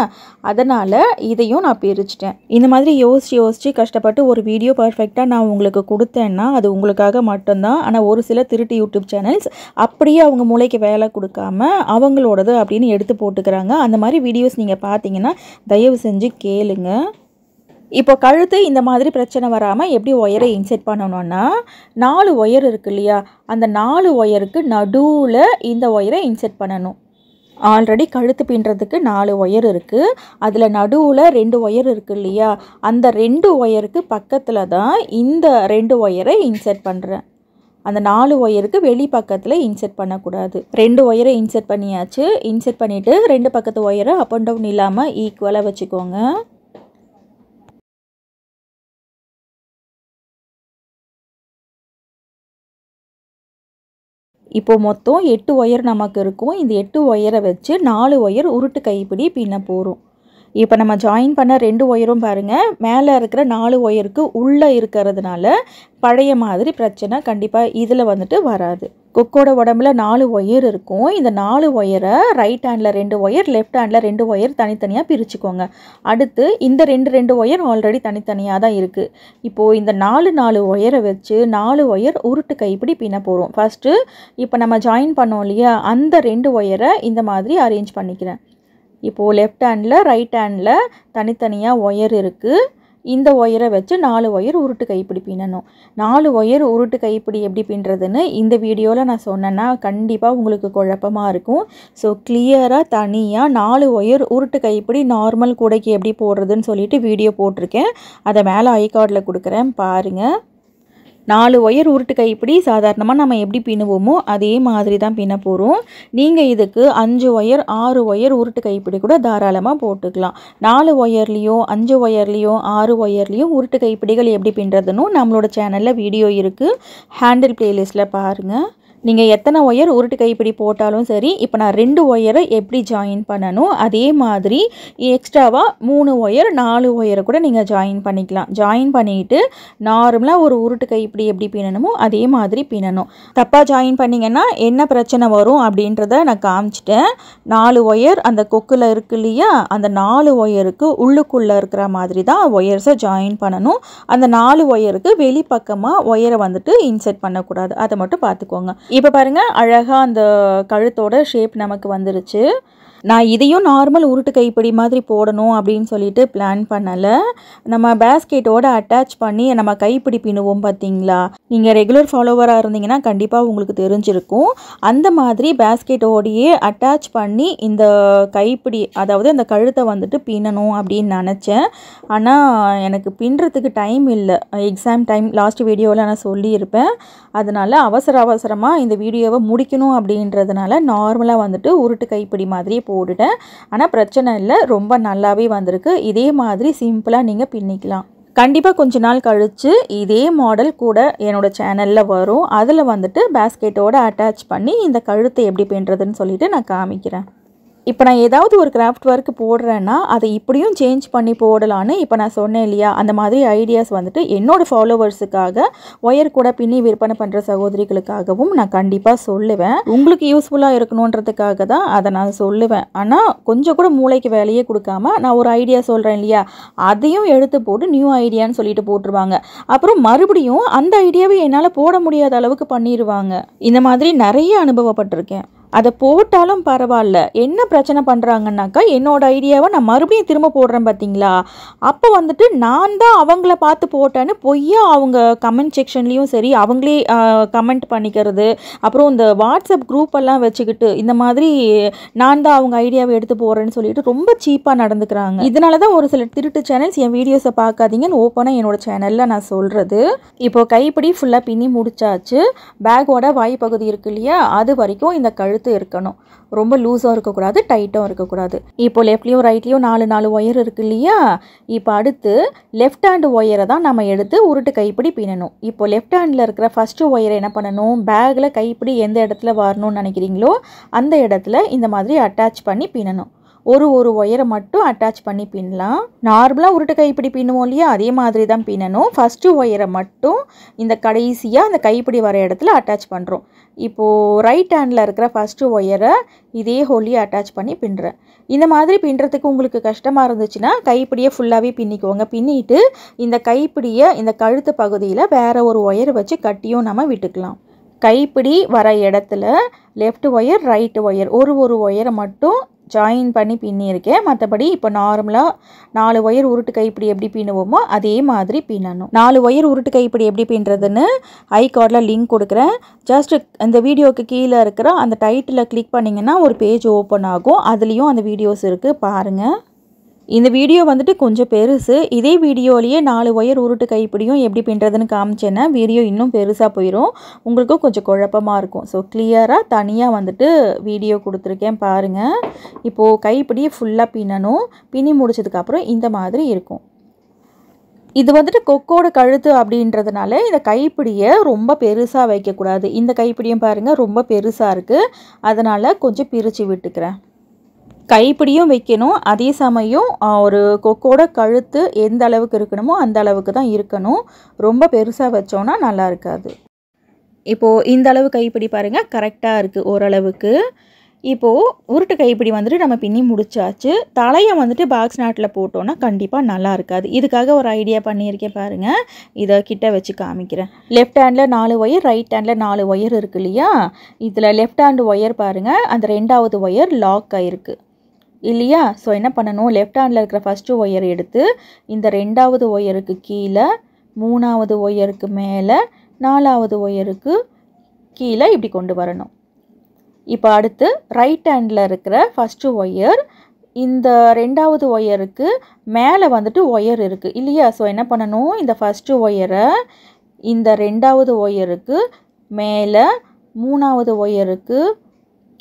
அதனால் இதையும் நான் பிரிச்சிட்டேன். இந்த மாதிரி யோசித்து கஷ்டப்பட்டு ஒரு வீடியோ பர்ஃபெக்டாக நான் உங்களுக்கு கொடுத்தேன்னா அது உங்களுக்காக மட்டும்தான். ஆனால் ஒரு சில திருட்டு யூடியூப் சேனல்ஸ் அப்படியே அவங்க மூளைக்கு வேலை கொடுக்காம அவங்களோடது அப்படின்னு எடுத்து போட்டுக்கிறாங்க. அந்த மாதிரி வீடியோஸ் நீங்கள் பார்த்தீங்கன்னா தயவு செஞ்சு கேளுங்க. இப்போ கழுத்து இந்த மாதிரி பிரச்சனை வராமல் எப்படி ஒயரை இன்செர்ட் பண்ணணும்னா 4 ஒயர் இருக்கு இல்லையா, அந்த 4 ஒயருக்கு நடுவில் இந்த ஒயரை இன்செர்ட் பண்ணணும். ஆல்ரெடி கழுத்து பின்னுறதுக்கு 4 ஒயர் இருக்குது, அதில் நடுவில் 2 ஒயர் இருக்குது இல்லையா, அந்த 2 ஒயருக்கு பக்கத்தில் தான் இந்த 2 ஒயரை இன்செர்ட் பண்ணுறேன். அந்த 4 ஒயருக்கு வெளி பக்கத்தில் இன்செர்ட் பண்ணக்கூடாது. 2 ஒயரை இன்செர்ட் பண்ணியாச்சு. இன்செர்ட் பண்ணிவிட்டு 2 பக்கத்து ஒயரை அப் அண்ட் டவுன் இல்லாமல் ஈக்குவலாக வச்சுக்கோங்க. இப்போ மொத்தம் 8 ஒயர் நமக்கு இருக்கும். இந்த 8 ஒயரை வச்சு 4 ஒயர் உருட்டு கைப்பிடி பின்ன போகிறோம். இப்போ நம்ம ஜாயின் பண்ண 2 ஒயரும் பாருங்கள், மேலே இருக்கிற 4 ஒயருக்கு உள்ளே இருக்கிறதுனால பழைய மாதிரி பிரச்சனை கண்டிப்பாக இதில் வந்துட்டு வராது. கொக்கோட உடம்புல 4 ஒயர் இருக்கும். இந்த 4 ஒயரை right handle 2 wire, left handle 2 wire தனித்தனியாக பிரிச்சுக்கோங்க. அடுத்து இந்த 2 ஒயர் ஆல்ரெடி தனித்தனியாக தான் இருக்குது. இப்போது இந்த 4 ஒயரை வச்சு 4 ஒயர் உருட்டு கைப்பிடி பின்ன போகிறோம். ஃபஸ்ட்டு இப்போ நம்ம ஜாயின் பண்ணோம் இல்லையா, அந்த 2 ஒயரை இந்த மாதிரி அரேஞ்ச் பண்ணிக்கிறேன். இப்போது லெஃப்ட் ஹேண்டில் ரைட் ஹேண்டில் தனித்தனியாக ஒயர் இருக்குது. இந்த ஒயரை வச்சு 4 ஒயர் உருட்டு கைப்பிடி பின்னணும். 4 ஒயர் உருட்டு கைப்பிடி எப்படி பின்னுறதுன்னு இந்த வீடியோவில் நான் சொன்னேன்னா கண்டிப்பாக உங்களுக்கு குழப்பமாக இருக்கும். ஸோ கிளியராக தனியாக 4 ஒயர் உருட்டு கைப்பிடி நார்மல் கூடைக்கு எப்படி போடுறதுன்னு சொல்லிட்டு வீடியோ போட்டிருக்கேன். அதை மேலே ஐ கார்டில் கொடுக்குறேன் பாருங்கள். 4 ஒயர் உருட்டு கைப்பிடி சாதாரணமாக நம்ம எப்படி பின்னுவோமோ அதே மாதிரி தான் பின்ன போகிறோம். நீங்கள் இதுக்கு 5 ஒயர் 6 ஒயர் உருட்டு கைப்பிடி கூட தாராளமாக போட்டுக்கலாம். 4 ஒயர்லேயும் 5 ஒயர்லேயும் 6 ஒயர்லேயும் உருட்டு கைப்பிடிகள் எப்படி பின்னுறதுன்னு நம்மளோட சேனலில் வீடியோ இருக்குது. ஹேண்டில் பிளேலிஸ்ட்டில் பாருங்கள். நீங்கள் எத்தனை ஒயர் உருட்டு கைப்பிடி போட்டாலும் சரி, இப்போ நான் 2 ஒயரை எப்படி ஜாயின் பண்ணணும் அதே மாதிரி எக்ஸ்ட்ராவாக 3 ஒயர் 4 ஒயரை கூட நீங்கள் ஜாயின் பண்ணிக்கலாம். ஜாயின் பண்ணிவிட்டு நார்மலாக ஒரு உருட்டு கைப்பிடி எப்படி பின்னணுமோ அதே மாதிரி பின்னணும். தப்பாக ஜாயின் பண்ணிங்கன்னா என்ன பிரச்சனை வரும் அப்படின்றத நான் காமிச்சிட்டேன். 4 ஒயர் அந்த கொக்கில் இருக்கு இல்லையா, அந்த 4 ஒயருக்கு உள்ளுக்குள்ளே இருக்கிற மாதிரி தான் ஒயர்ஸை ஜாயின் பண்ணணும். அந்த 4 ஒயருக்கு வெளிப்பக்கமாக ஒயரை வந்துட்டு இன்செர்ட் பண்ணக்கூடாது. அதை மட்டும் பார்த்துக்கோங்க. இப்போ பாருங்கள், அழகாக அந்த கழுத்தோட ஷேப் நமக்கு வந்துருச்சு. நான் இதையும் நார்மல் உருட்டு கைப்பிடி மாதிரி போடணும் அப்படின்னு சொல்லிட்டு பிளான் பண்ணலை. நம்ம பேஸ்கெட்டோட அட்டாச் பண்ணி நம்ம கைப்பிடி பின்னுவோம் பார்த்தீங்களா, நீங்கள் ரெகுலர் ஃபாலோவராக இருந்தீங்கன்னா கண்டிப்பாக உங்களுக்கு தெரிஞ்சிருக்கும். அந்த மாதிரி பேஸ்கெட்டோடையே அட்டாச் பண்ணி இந்த கைப்பிடி, அதாவது அந்த கழுத்தை வந்துட்டு பின்னணும் அப்படின்னு நினச்சேன். ஆனால் எனக்கு பின்னுறதுக்கு டைம் இல்லை. எக்ஸாம் டைம் லாஸ்ட் வீடியோவில் நான் சொல்லியிருப்பேன். அதனால் அவசரமாக இந்த வீடியோவை முடிக்கணும் அப்படின்றதுனால நார்மலாக வந்துட்டு உருட்டு கைப்பிடி மாதிரியே போட்டுட்டேன். ஆனால் பிரச்சனை இல்லை, ரொம்ப நல்லாவே வந்திருக்கு. இதே மாதிரி சிம்பிளாக நீங்கள் பின்னிக்கலாம். கண்டிப்பாக கொஞ்ச நாள் கழித்து இதே மாடல் கூட என்னோடய சேனலில் வரும். அதில் வந்துட்டு பேஸ்கெட்டோடு அட்டாச் பண்ணி இந்த கழுத்தை எப்படி பின்னுறதுன்னு சொல்லிட்டு நான் காமிக்கிறேன். இப்போ நான் ஏதாவது ஒரு கிராஃப்ட் ஒர்க் போடுறேன்னா அதை இப்படியும் சேஞ்ச் பண்ணி போடலான்னு இப்போ நான் சொன்னேன் இல்லையா, அந்த மாதிரி ஐடியாஸ் வந்துட்டு என்னோடய ஃபாலோவர்ஸுக்காக ஒயர் கூட பின்னி விற்பனை பண்ணுற சகோதரிகளுக்காகவும் நான் கண்டிப்பாக சொல்லுவேன். உங்களுக்கு யூஸ்ஃபுல்லாக இருக்கணுன்றதுக்காக தான் அதை நான் சொல்லுவேன். ஆனால் கொஞ்சம் கூட மூளைக்கு வேலையே கொடுக்காம நான் ஒரு ஐடியா சொல்கிறேன் இல்லையா, அதையும் எடுத்து போட்டு நியூ ஐடியான்னு சொல்லிட்டு போட்டுருவாங்க. அப்புறம் மறுபடியும் அந்த ஐடியாவை என்னால் போட முடியாத அளவுக்கு பண்ணிடுவாங்க. இந்த மாதிரி நிறைய அனுபவப்பட்டிருக்கேன். அதை போட்டாலும் பரவாயில்ல, என்ன பிரச்சனை பண்ணுறாங்கன்னாக்கா, என்னோடய ஐடியாவை நான் மறுபடியும் திரும்ப போடுறேன் பார்த்தீங்களா, அப்போ வந்துட்டு நான் தான் அவங்கள பார்த்து போட்டேன்னு பொய்யா அவங்க கமெண்ட் செக்ஷன்லேயும் சரி அவங்களே கமெண்ட் பண்ணிக்கிறது. அப்புறம் இந்த வாட்ஸ்அப் குரூப்பெல்லாம் வச்சுக்கிட்டு இந்த மாதிரி நான் தான் அவங்க ஐடியாவை எடுத்து போடுறேன்னு சொல்லிட்டு ரொம்ப சீப்பாக நடந்துக்கிறாங்க. இதனால தான் ஒரு சில திருட்டு சேனல்ஸ் என் வீடியோஸை பார்க்காதீங்கன்னு ஓப்பனாக என்னோடய சேனலில் நான் சொல்கிறது. இப்போது கைப்பிடி ஃபுல்லாக பின்னி முடிச்சாச்சு. பேக்கோட வாய்ப்பகுதி இருக்கு இல்லையா, அது வரைக்கும் இந்த கழுத்து இருக்கணும். ரொம்ப லூஸும் இருக்கக்கூடாது, டைட்டும் இருக்கக்கூடாது. இப்போ லெஃப்ட்லேயும் ரைட்லேயும் 4 ஒயர் இருக்கு இல்லையா. இப்போ அடுத்து லெஃப்ட் ஹேண்ட் ஒயரை தான் நம்ம எடுத்து உருட்டு கைப்பிடி பின்னணும். இப்போ லெஃப்ட் ஹேண்டில் இருக்கிற ஃபஸ்ட்டு ஒயரை என்ன பண்ணணும், பேக்கில் கைப்பிடி எந்த இடத்துல வரணும்னு நினைக்கிறீங்களோ அந்த இடத்துல இந்த மாதிரி அட்டாச் பண்ணி பின்னணும். ஒரு ஒயரை மட்டும் அட்டாச் பண்ணி பின்னலாம். நார்மலாக உருட்டு கைப்பிடி பின்னுவோம் இல்லையா, அதே மாதிரி தான் பின்னணும். ஃபஸ்ட்டு ஒயரை மட்டும் இந்த கடைசியாக அந்த கைப்பிடி வர இடத்துல அட்டாச் பண்ணுறோம். இப்போது ரைட் ஹேண்டில் இருக்கிற ஃபஸ்ட்டு ஒயரை இதே ஹோலியை அட்டாச் பண்ணி பின்னுறேன். இந்த மாதிரி பின்னுறதுக்கு உங்களுக்கு கஷ்டமாக இருந்துச்சுன்னா கைப்பிடியை ஃபுல்லாகவே பின்னிக்குவோங்க. பின்னிட்டு இந்த கைப்பிடியை இந்த கழுத்து பகுதியில் வேறு ஒரு ஒயர் வச்சு கட்டியும் நம்ம விட்டுக்கலாம். கைப்பிடி வர இடத்துல லெஃப்ட் ஒயர் ரைட் ஒயர் ஒரு ஒயரை மட்டும் ஜாயின் பண்ணி பின்னியிருக்கேன். மற்றபடி இப்போ நார்மலாக 4 ஒயர் உருட்டு கைப்பிடி எப்படி பின்னுவோமோ அதே மாதிரி பின்னணும். 4 ஒயர் உருட்டு கைப்பிடி எப்படி பின்னுறதுன்னு ஐ கார்டில் லிங்க் கொடுக்குறேன். ஜஸ்ட் அந்த வீடியோவுக்கு கீழே இருக்கிற அந்த டைட்டிலை கிளிக் பண்ணிங்கன்னா ஒரு பேஜ் ஓப்பன் ஆகும். அதுலேயும் அந்த வீடியோஸ் இருக்குது, பாருங்கள். இந்த வீடியோ வந்துட்டு கொஞ்சம் பெருசு. இதே வீடியோலேயே 4 ஒயர் உருட்டு கைப்பிடியும் எப்படி பின்னுறதுன்னு காமிச்சேன்னா வீடியோ இன்னும் பெருசாக போயிடும், உங்களுக்கும் கொஞ்சம் குழப்பமாக இருக்கும். ஸோ கிளியராக தனியாக வந்துட்டு வீடியோ கொடுத்துருக்கேன், பாருங்கள். இப்போது கைப்பிடியை ஃபுல்லாக பின்னணும். பின்னி முடிச்சதுக்கப்புறம் இந்த மாதிரி இருக்கும். இது வந்துட்டு கொக்கோட கழுத்து அப்படின்றதுனால இந்த கைப்பிடியை ரொம்ப பெருசாக வைக்கக்கூடாது. இந்த கைப்பிடியும் பாருங்கள் ரொம்ப பெருசாக இருக்குது, அதனால் கொஞ்சம் பிரித்து விட்டுக்கிறேன். கைப்பிடியும் வைக்கணும், அதே சமயம் ஒரு கொக்கோட கழுத்து எந்த அளவுக்கு இருக்கணுமோ அந்த அளவுக்கு தான் இருக்கணும். ரொம்ப பெருசாக வச்சோன்னா நல்லா இருக்காது. இப்போது இந்த அளவு கைப்பிடி பாருங்கள் கரெக்டாக இருக்குது ஓரளவுக்கு. இப்போது உருட்டு கைப்பிடி வந்துட்டு நம்ம பின்னி முடிச்சாச்சு. தலையை வந்துட்டு பாக்ஸ் நாட்டில் போட்டோன்னா கண்டிப்பாக நல்லா இருக்காது. இதுக்காக ஒரு ஐடியா பண்ணியிருக்கேன், பாருங்கள். இதை கிட்ட வச்சு காமிக்கிறேன். Left handle 4 wire, right handle 4 wire இருக்கு இல்லையா. இதில் லெஃப்ட் ஹேண்டு ஒயர் பாருங்கள், அந்த 2வது ஒயர் லாக் ஆகிருக்கு இல்லையா. ஸோ என்ன பண்ணணும், லெஃப்ட் ஹேண்டில் இருக்கிற ஃபஸ்ட்டு ஒயர் எடுத்து இந்த 2வது ஒயருக்கு கீழே, 3வது ஒயருக்கு மேலே, 4வது ஒயருக்கு கீழே இப்படி கொண்டு வரணும். இப்போ அடுத்து ரைட் ஹேண்டில் இருக்கிற ஃபஸ்ட்டு ஒயர் இந்த 2வது ஒயருக்கு மேலே வந்துட்டு ஒயர் இருக்குது இல்லையா. ஸோ என்ன பண்ணணும், இந்த ஃபஸ்ட்டு ஒயரை இந்த 2வது ஒயருக்கு மேலே 3வது ஒயருக்கு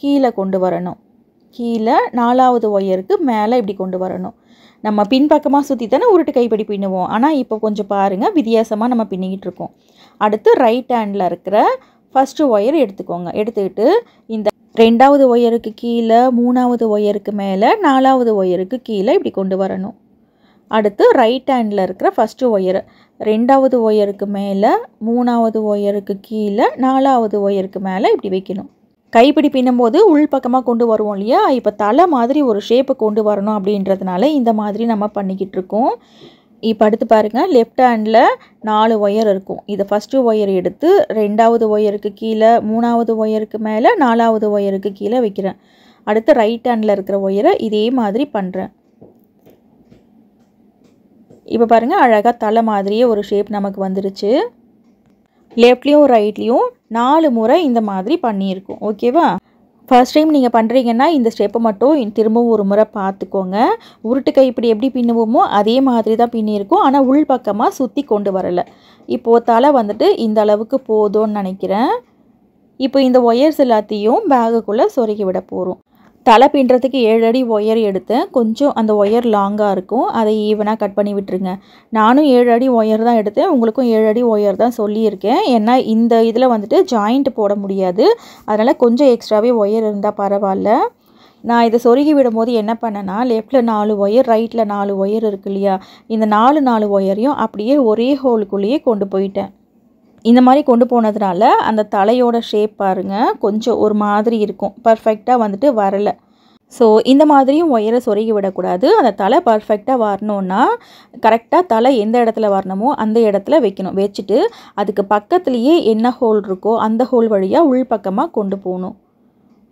கீழே கொண்டு வரணும். கீழே 4வது ஒயருக்கு மேலே இப்படி கொண்டு வரணும். நம்ம பின்பக்கமாக சுற்றி தானே உருட்டு கைப்பிடி பின்னுவோம். ஆனால் இப்போ கொஞ்சம் பாருங்கள், வித்தியாசமாக நம்ம பின்னிக்கிட்டு இருக்கோம். அடுத்து ரைட் ஹேண்டில் இருக்கிற ஃபஸ்ட்டு ஒயர் எடுத்துக்கோங்க. எடுத்துக்கிட்டு இந்த 2வது ஒயருக்கு கீழே 3வது ஒயருக்கு மேலே 4வது ஒயருக்கு கீழே இப்படி கொண்டு வரணும். அடுத்து ரைட் ஹேண்டில் இருக்கிற ஃபஸ்ட்டு ஒயர் 2வது ஒயருக்கு மேலே 3வது ஒயருக்கு கீழே 4வது ஒயருக்கு மேலே இப்படி வைக்கணும். கைப்பிடி பின்னும்போது உள்பக்கமாக கொண்டு வருவோம் இல்லையா, இப்போ தலை மாதிரி ஒரு ஷேப்பை கொண்டு வரணும் அப்படின்றதுனால இந்த மாதிரி நம்ம பண்ணிக்கிட்டு இருக்கோம். இப்போ அடுத்து பாருங்கள், லெஃப்ட் ஹேண்டில் 4 ஒயர் இருக்கும். இதை ஃபஸ்ட்டு ஒயர் எடுத்து 2வது ஒயருக்கு கீழே 3வது ஒயருக்கு மேலே 4வது ஒயருக்கு கீழே வைக்கிறேன். அடுத்து ரைட் ஹேண்டில் இருக்கிற ஒயரை இதே மாதிரி பண்ணுறேன். இப்போ பாருங்கள், அழகாக தலை மாதிரியே ஒரு ஷேப் நமக்கு வந்துருச்சு. லெஃப்ட்லேயும் ரைட்லேயும் 4 முறை இந்த மாதிரி பண்ணியிருக்கோம். ஓகேவா? ஃபர்ஸ்ட் டைம் நீங்கள் பண்ணுறீங்கன்னா இந்த ஸ்டெப்பை மட்டும் திரும்பவும் ஒரு முறை பார்த்துக்கோங்க. உருட்டு கைப்பிடி எப்படி பின்னுவோமோ அதே மாதிரி தான் பின்னியிருக்கோம். ஆனால் உள் பக்கமாக சுற்றி கொண்டு வரலை. இப்போது தலை வந்துட்டு இந்த அளவுக்கு போதும்னு நினைக்கிறேன். இப்போ இந்த ஒயர்ஸ் எல்லாத்தையும் பேகுக்குள்ளே சொருகி விட போகிறோம். தலை பின்னுறதுக்கு 7 அடி ஒயர் எடுத்தேன். கொஞ்சம் அந்த ஒயர் லாங்காக இருக்கும், அதை ஈவனாக கட் பண்ணி விட்டுருங்க. நானும் 7 அடி ஒயர் தான் எடுத்தேன், உங்களுக்கும் 7 அடி ஒயர் தான் சொல்லியிருக்கேன். ஏன்னா இந்த இதில் வந்துட்டு ஜாயிண்ட் போட முடியாது, அதனால் கொஞ்சம் எக்ஸ்ட்ராவே ஒயர் இருந்தால் பரவாயில்ல. நான் இதை சொருகி விடும்போது என்ன பண்ணேன்னா, லெஃப்ட்டில் 4 ஒயர், ரைட்டில் 4 ஒயர் இருக்கு இல்லையா, இந்த 4 ஒயரையும் அப்படியே ஒரே ஹோலுக்குள்ளேயே கொண்டு போயிட்டேன். இந்த மாதிரி கொண்டு போனதுனால அந்த தலையோட ஷேப் பாருங்கள் கொஞ்சம் ஒரு மாதிரி இருக்கும், பர்ஃபெக்டாக வந்துட்டு வரலை. ஸோ இந்த மாதிரியும் ஒயரை சொருகி விடக்கூடாது. அந்த தலை பர்ஃபெக்டாக வரணுன்னா கரெக்டாக தலை எந்த இடத்துல வரணுமோ அந்த இடத்துல வைக்கணும். வச்சுட்டு அதுக்கு பக்கத்துலேயே என்ன ஹோல் இருக்கோ அந்த ஹோல் வழியாக உள்பக்கமாக கொண்டு போகணும்.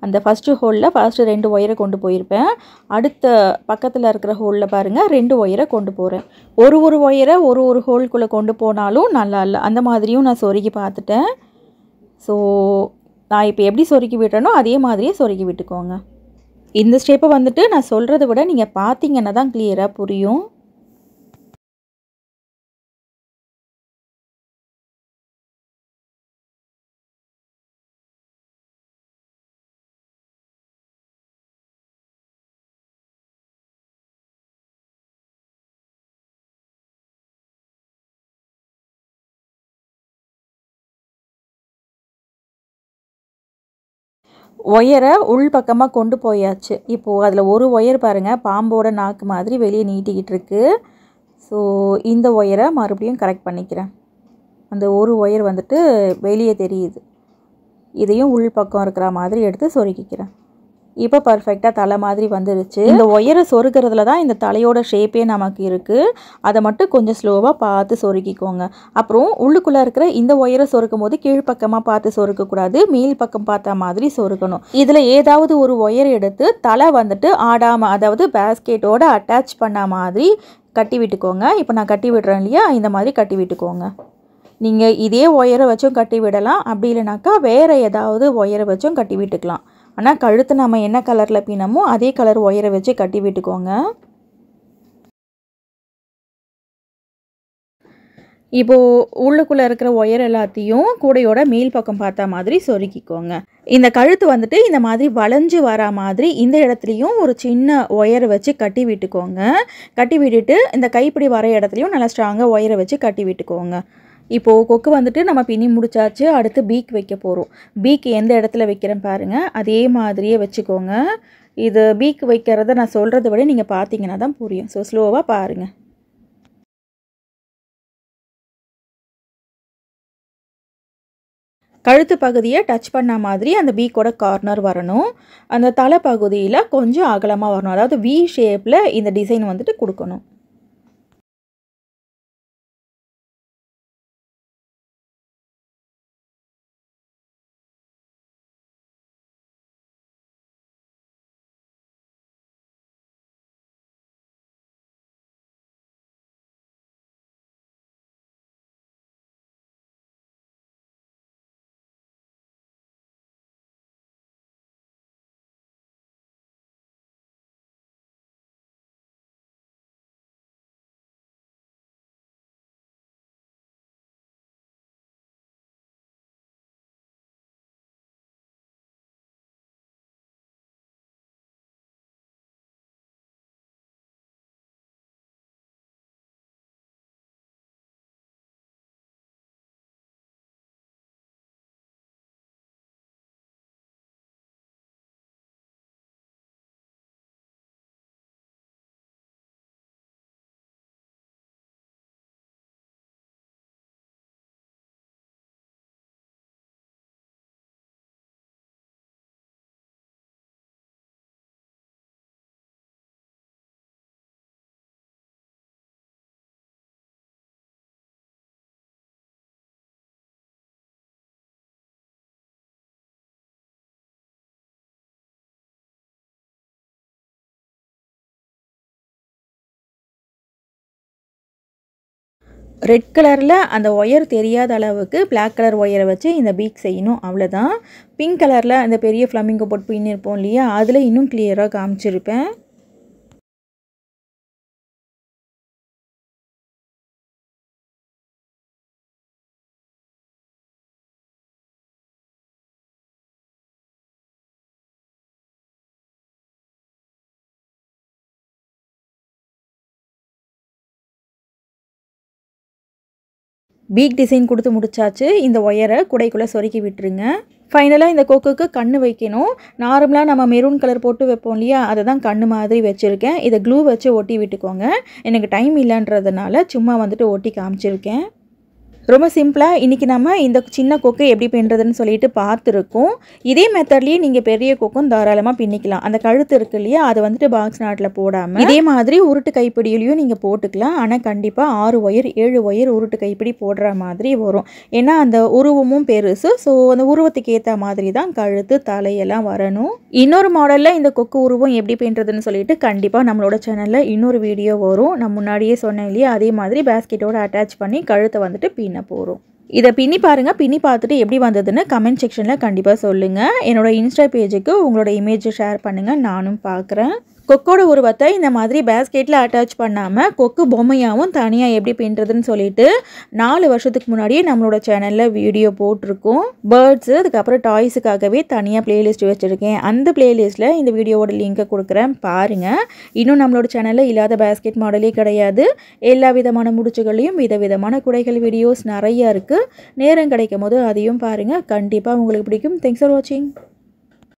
அந்த ஃபஸ்ட்டு ஹோலில் ஃபஸ்ட்டு 2 ஒயரை கொண்டு போயிருப்பேன். அடுத்த பக்கத்தில் இருக்கிற ஹோலில் பாருங்கள் 2 ஒயரை கொண்டு போகிறேன். ஒரு ஒயரை ஒரு ஹோல்குள்ளே கொண்டு போனாலும் நல்லா இல்லை. அந்த மாதிரியும் நான் சொருகி பார்த்துட்டேன். ஸோ நான் இப்போ எப்படி சொருகி விடுறேனோ அதே மாதிரியே சொருகி விட்டுக்கோங்க. இந்த ஸ்டெப்பை வந்துட்டு நான் சொல்கிறத விட நீங்கள் பார்த்தீங்கன்னா தான் கிளியராக புரியும். ஒயரை உள் பக்கமாக கொண்டு போயாச்சு. இப்போது அதில் ஒரு ஒயர் பாருங்கள் பாம்போட நாக்கு மாதிரி வெளியே நீட்டிக்கிட்டு இருக்கு. ஸோ இந்த ஒயரை மறுபடியும் கரெக்ட் பண்ணிக்கிறேன். அந்த ஒரு ஒயர் வந்துட்டு வெளியே தெரியுது, இதையும் உள் பக்கம் இருக்கிற மாதிரி எடுத்து சொருகிக்கிறேன். இப்போ பர்ஃபெக்டாக தலை மாதிரி வந்துருச்சு. இந்த ஒயரை சொருகிறதுல தான் இந்த தலையோட ஷேப்பே நமக்கு இருக்குது. அதை மட்டும் கொஞ்சம் ஸ்லோவாக பார்த்து சொருகிக்கோங்க. அப்புறம் உள்ளுக்குள்ளே இருக்கிற இந்த ஒயரை சொருக்கும் போது கீழ்ப்பக்கமாக பார்த்து சொருக்கக்கூடாது, மேல் பக்கம் பார்த்த மாதிரி சொருக்கணும். இதில் ஏதாவது ஒரு ஒயர் எடுத்து தலை வந்துட்டு ஆடாமல், அதாவது பேஸ்கெட்டோட அட்டாச் பண்ண மாதிரி கட்டி விட்டுக்கோங்க. இப்போ நான் கட்டி விடுறேன் இல்லையா, இந்த மாதிரி கட்டி விட்டுக்கோங்க. நீங்கள் இதே ஒயரை வச்சும் கட்டி விடலாம், அப்படி இல்லைனாக்கா வேறு ஏதாவது ஒயரை வச்சும் கட்டி விட்டுக்கலாம். ஆனால் கழுத்து நம்ம என்ன கலரில் பின்னமோ அதே கலர் ஒயரை வச்சு கட்டி விட்டுக்கோங்க. இப்போது உள்ளுக்குள்ளே இருக்கிற ஒயர் எல்லாத்தையும் கூடையோட மேல் பக்கம் பார்த்த மாதிரி சொருக்கிக்கோங்க. இந்த கழுத்து வந்துட்டு இந்த மாதிரி வளைஞ்சு வர மாதிரி இந்த இடத்துலையும் ஒரு சின்ன ஒயரை வச்சு கட்டி விட்டுக்கோங்க. கட்டி விட்டுட்டு இந்த கைப்பிடி வர இடத்துலையும் நல்லா ஸ்ட்ராங்காக ஒயரை வச்சு கட்டி விட்டுக்கோங்க. இப்போது கொக்கு வந்துட்டு நம்ம பின்னி முடிச்சாச்சு. அடுத்து பீக் வைக்க போகிறோம். பீக் எந்த இடத்துல வைக்கிறேன் பாருங்கள், அதே மாதிரியே வச்சுக்கோங்க. இது பீக் வைக்கிறத நான் சொல்கிறத விட நீங்கள் பார்த்தீங்கன்னா தான் புரியும். ஸோ ஸ்லோவாக பாருங்கள். கழுத்து பகுதியை டச் பண்ண மாதிரி அந்த பீக்கோட கார்னர் வரணும். அந்த தலை பகுதியில் கொஞ்சம் அகலமாக வரணும். அதாவது வி ஷேப்பில் இந்த டிசைன் வந்துட்டு கொடுக்கணும். ரெட் கலரில் அந்த ஒயர் தெரியாத அளவுக்கு பிளாக் கலர் ஒயரை வச்சு இந்த பீக் செய்யணும், அவ்வளோதான். பிங்க் கலரில் அந்த பெரிய ஃப்ளமிங்கோ போட்டு பின்னிருப்போம் இல்லையா, அதில் இன்னும் கிளியராக காமிச்சிருப்பேன். பீக் டிசைன் கொடுத்து முடிச்சாச்சு. இந்த ஒயரை குடைக்குள்ளே சொருக்கி விட்டுருங்க. ஃபைனலாக இந்த கொக்குக்கு கண் வைக்கணும். நார்மலாக நம்ம மெரூன் கலர் போட்டு வைப்போம் இல்லையா, அதை தான் கண் மாதிரி வச்சுருக்கேன். இதை க்ளூ வச்சு ஒட்டி விட்டுக்கோங்க. எனக்கு டைம் இல்லைன்றதுனால சும்மா வந்துட்டு ஒட்டி காமிச்சிருக்கேன். ரொம்ப சிம்பிளாக இன்றைக்கி நம்ம இந்த சின்ன கொக்கு எப்படி பின்னுறதுன்னு சொல்லிட்டு பார்த்துருக்கோம். இதே மெத்தட்லேயே நீங்கள் பெரிய கொக்கும் தாராளமாக பின்னிக்கலாம். அந்த கழுத்து இருக்கு இல்லையா, அதை வந்துட்டு பாக்ஸ் நாட்டில் போடாமல் இதே மாதிரி உருட்டு கைப்பிடியிலையும் நீங்கள் போட்டுக்கலாம். ஆனால் கண்டிப்பாக 6 ஒயர் 7 ஒயர் உருட்டு கைப்பிடி போடுற மாதிரி வரும். ஏன்னா அந்த உருவமும் பெருசு. ஸோ அந்த உருவத்துக்கு ஏற்ற மாதிரி தான் கழுத்து தலையெல்லாம் வரணும். இன்னொரு மாடலில் இந்த கொக்கு உருவம் எப்படி பின்னுறதுன்னு சொல்லிட்டு கண்டிப்பாக நம்மளோட சேனலில் இன்னொரு வீடியோ வரும். நான் முன்னாடியே சொன்னேன் இல்லையா, அதே மாதிரி பேஸ்கெட்டோட அட்டாச் பண்ணி கழுத்தை வந்துட்டு பின்ன போகிறோம். இதை பின்னி பாருங்கள். பின்னி பார்த்துட்டு எப்படி வந்ததுன்னு கமெண்ட் செக்ஷனில் கண்டிப்பாக சொல்லுங்கள். என்னோட இன்ஸ்டா பேஜுக்கு உங்களோட இமேஜை ஷேர் பண்ணுங்கள், நானும் பார்க்குறேன். கொக்கோட உருவத்தை இந்த மாதிரி பேஸ்கெட்டில் அட்டாச் பண்ணாமல் கொக்கு பொம்மையாகவும் தனியாக எப்படி பின்னுறதுன்னு சொல்லிட்டு 4 வருஷத்துக்கு முன்னாடியே நம்மளோட சேனலில் வீடியோ போட்டிருக்கோம். பேர்ட்ஸு அதுக்கப்புறம் டாய்ஸுக்காகவே தனியாக பிளேலிஸ்ட் வச்சுருக்கேன். அந்த பிளேலிஸ்ட்டில் இந்த வீடியோவோட லிங்கை கொடுக்குறேன், பாருங்கள். இன்னும் நம்மளோட சேனலில் இல்லாத பேஸ்கெட் மாடலே கிடையாது. எல்லா விதமான முடிச்சுகளையும் விதவிதமான குடைகள் வீடியோஸ் நிறையா இருக்குது. நேரம் கிடைக்கும் போது அதையும் பாருங்கள், கண்டிப்பாக உங்களுக்கு பிடிக்கும். தேங்க்ஸ் ஃபார் வாட்சிங்.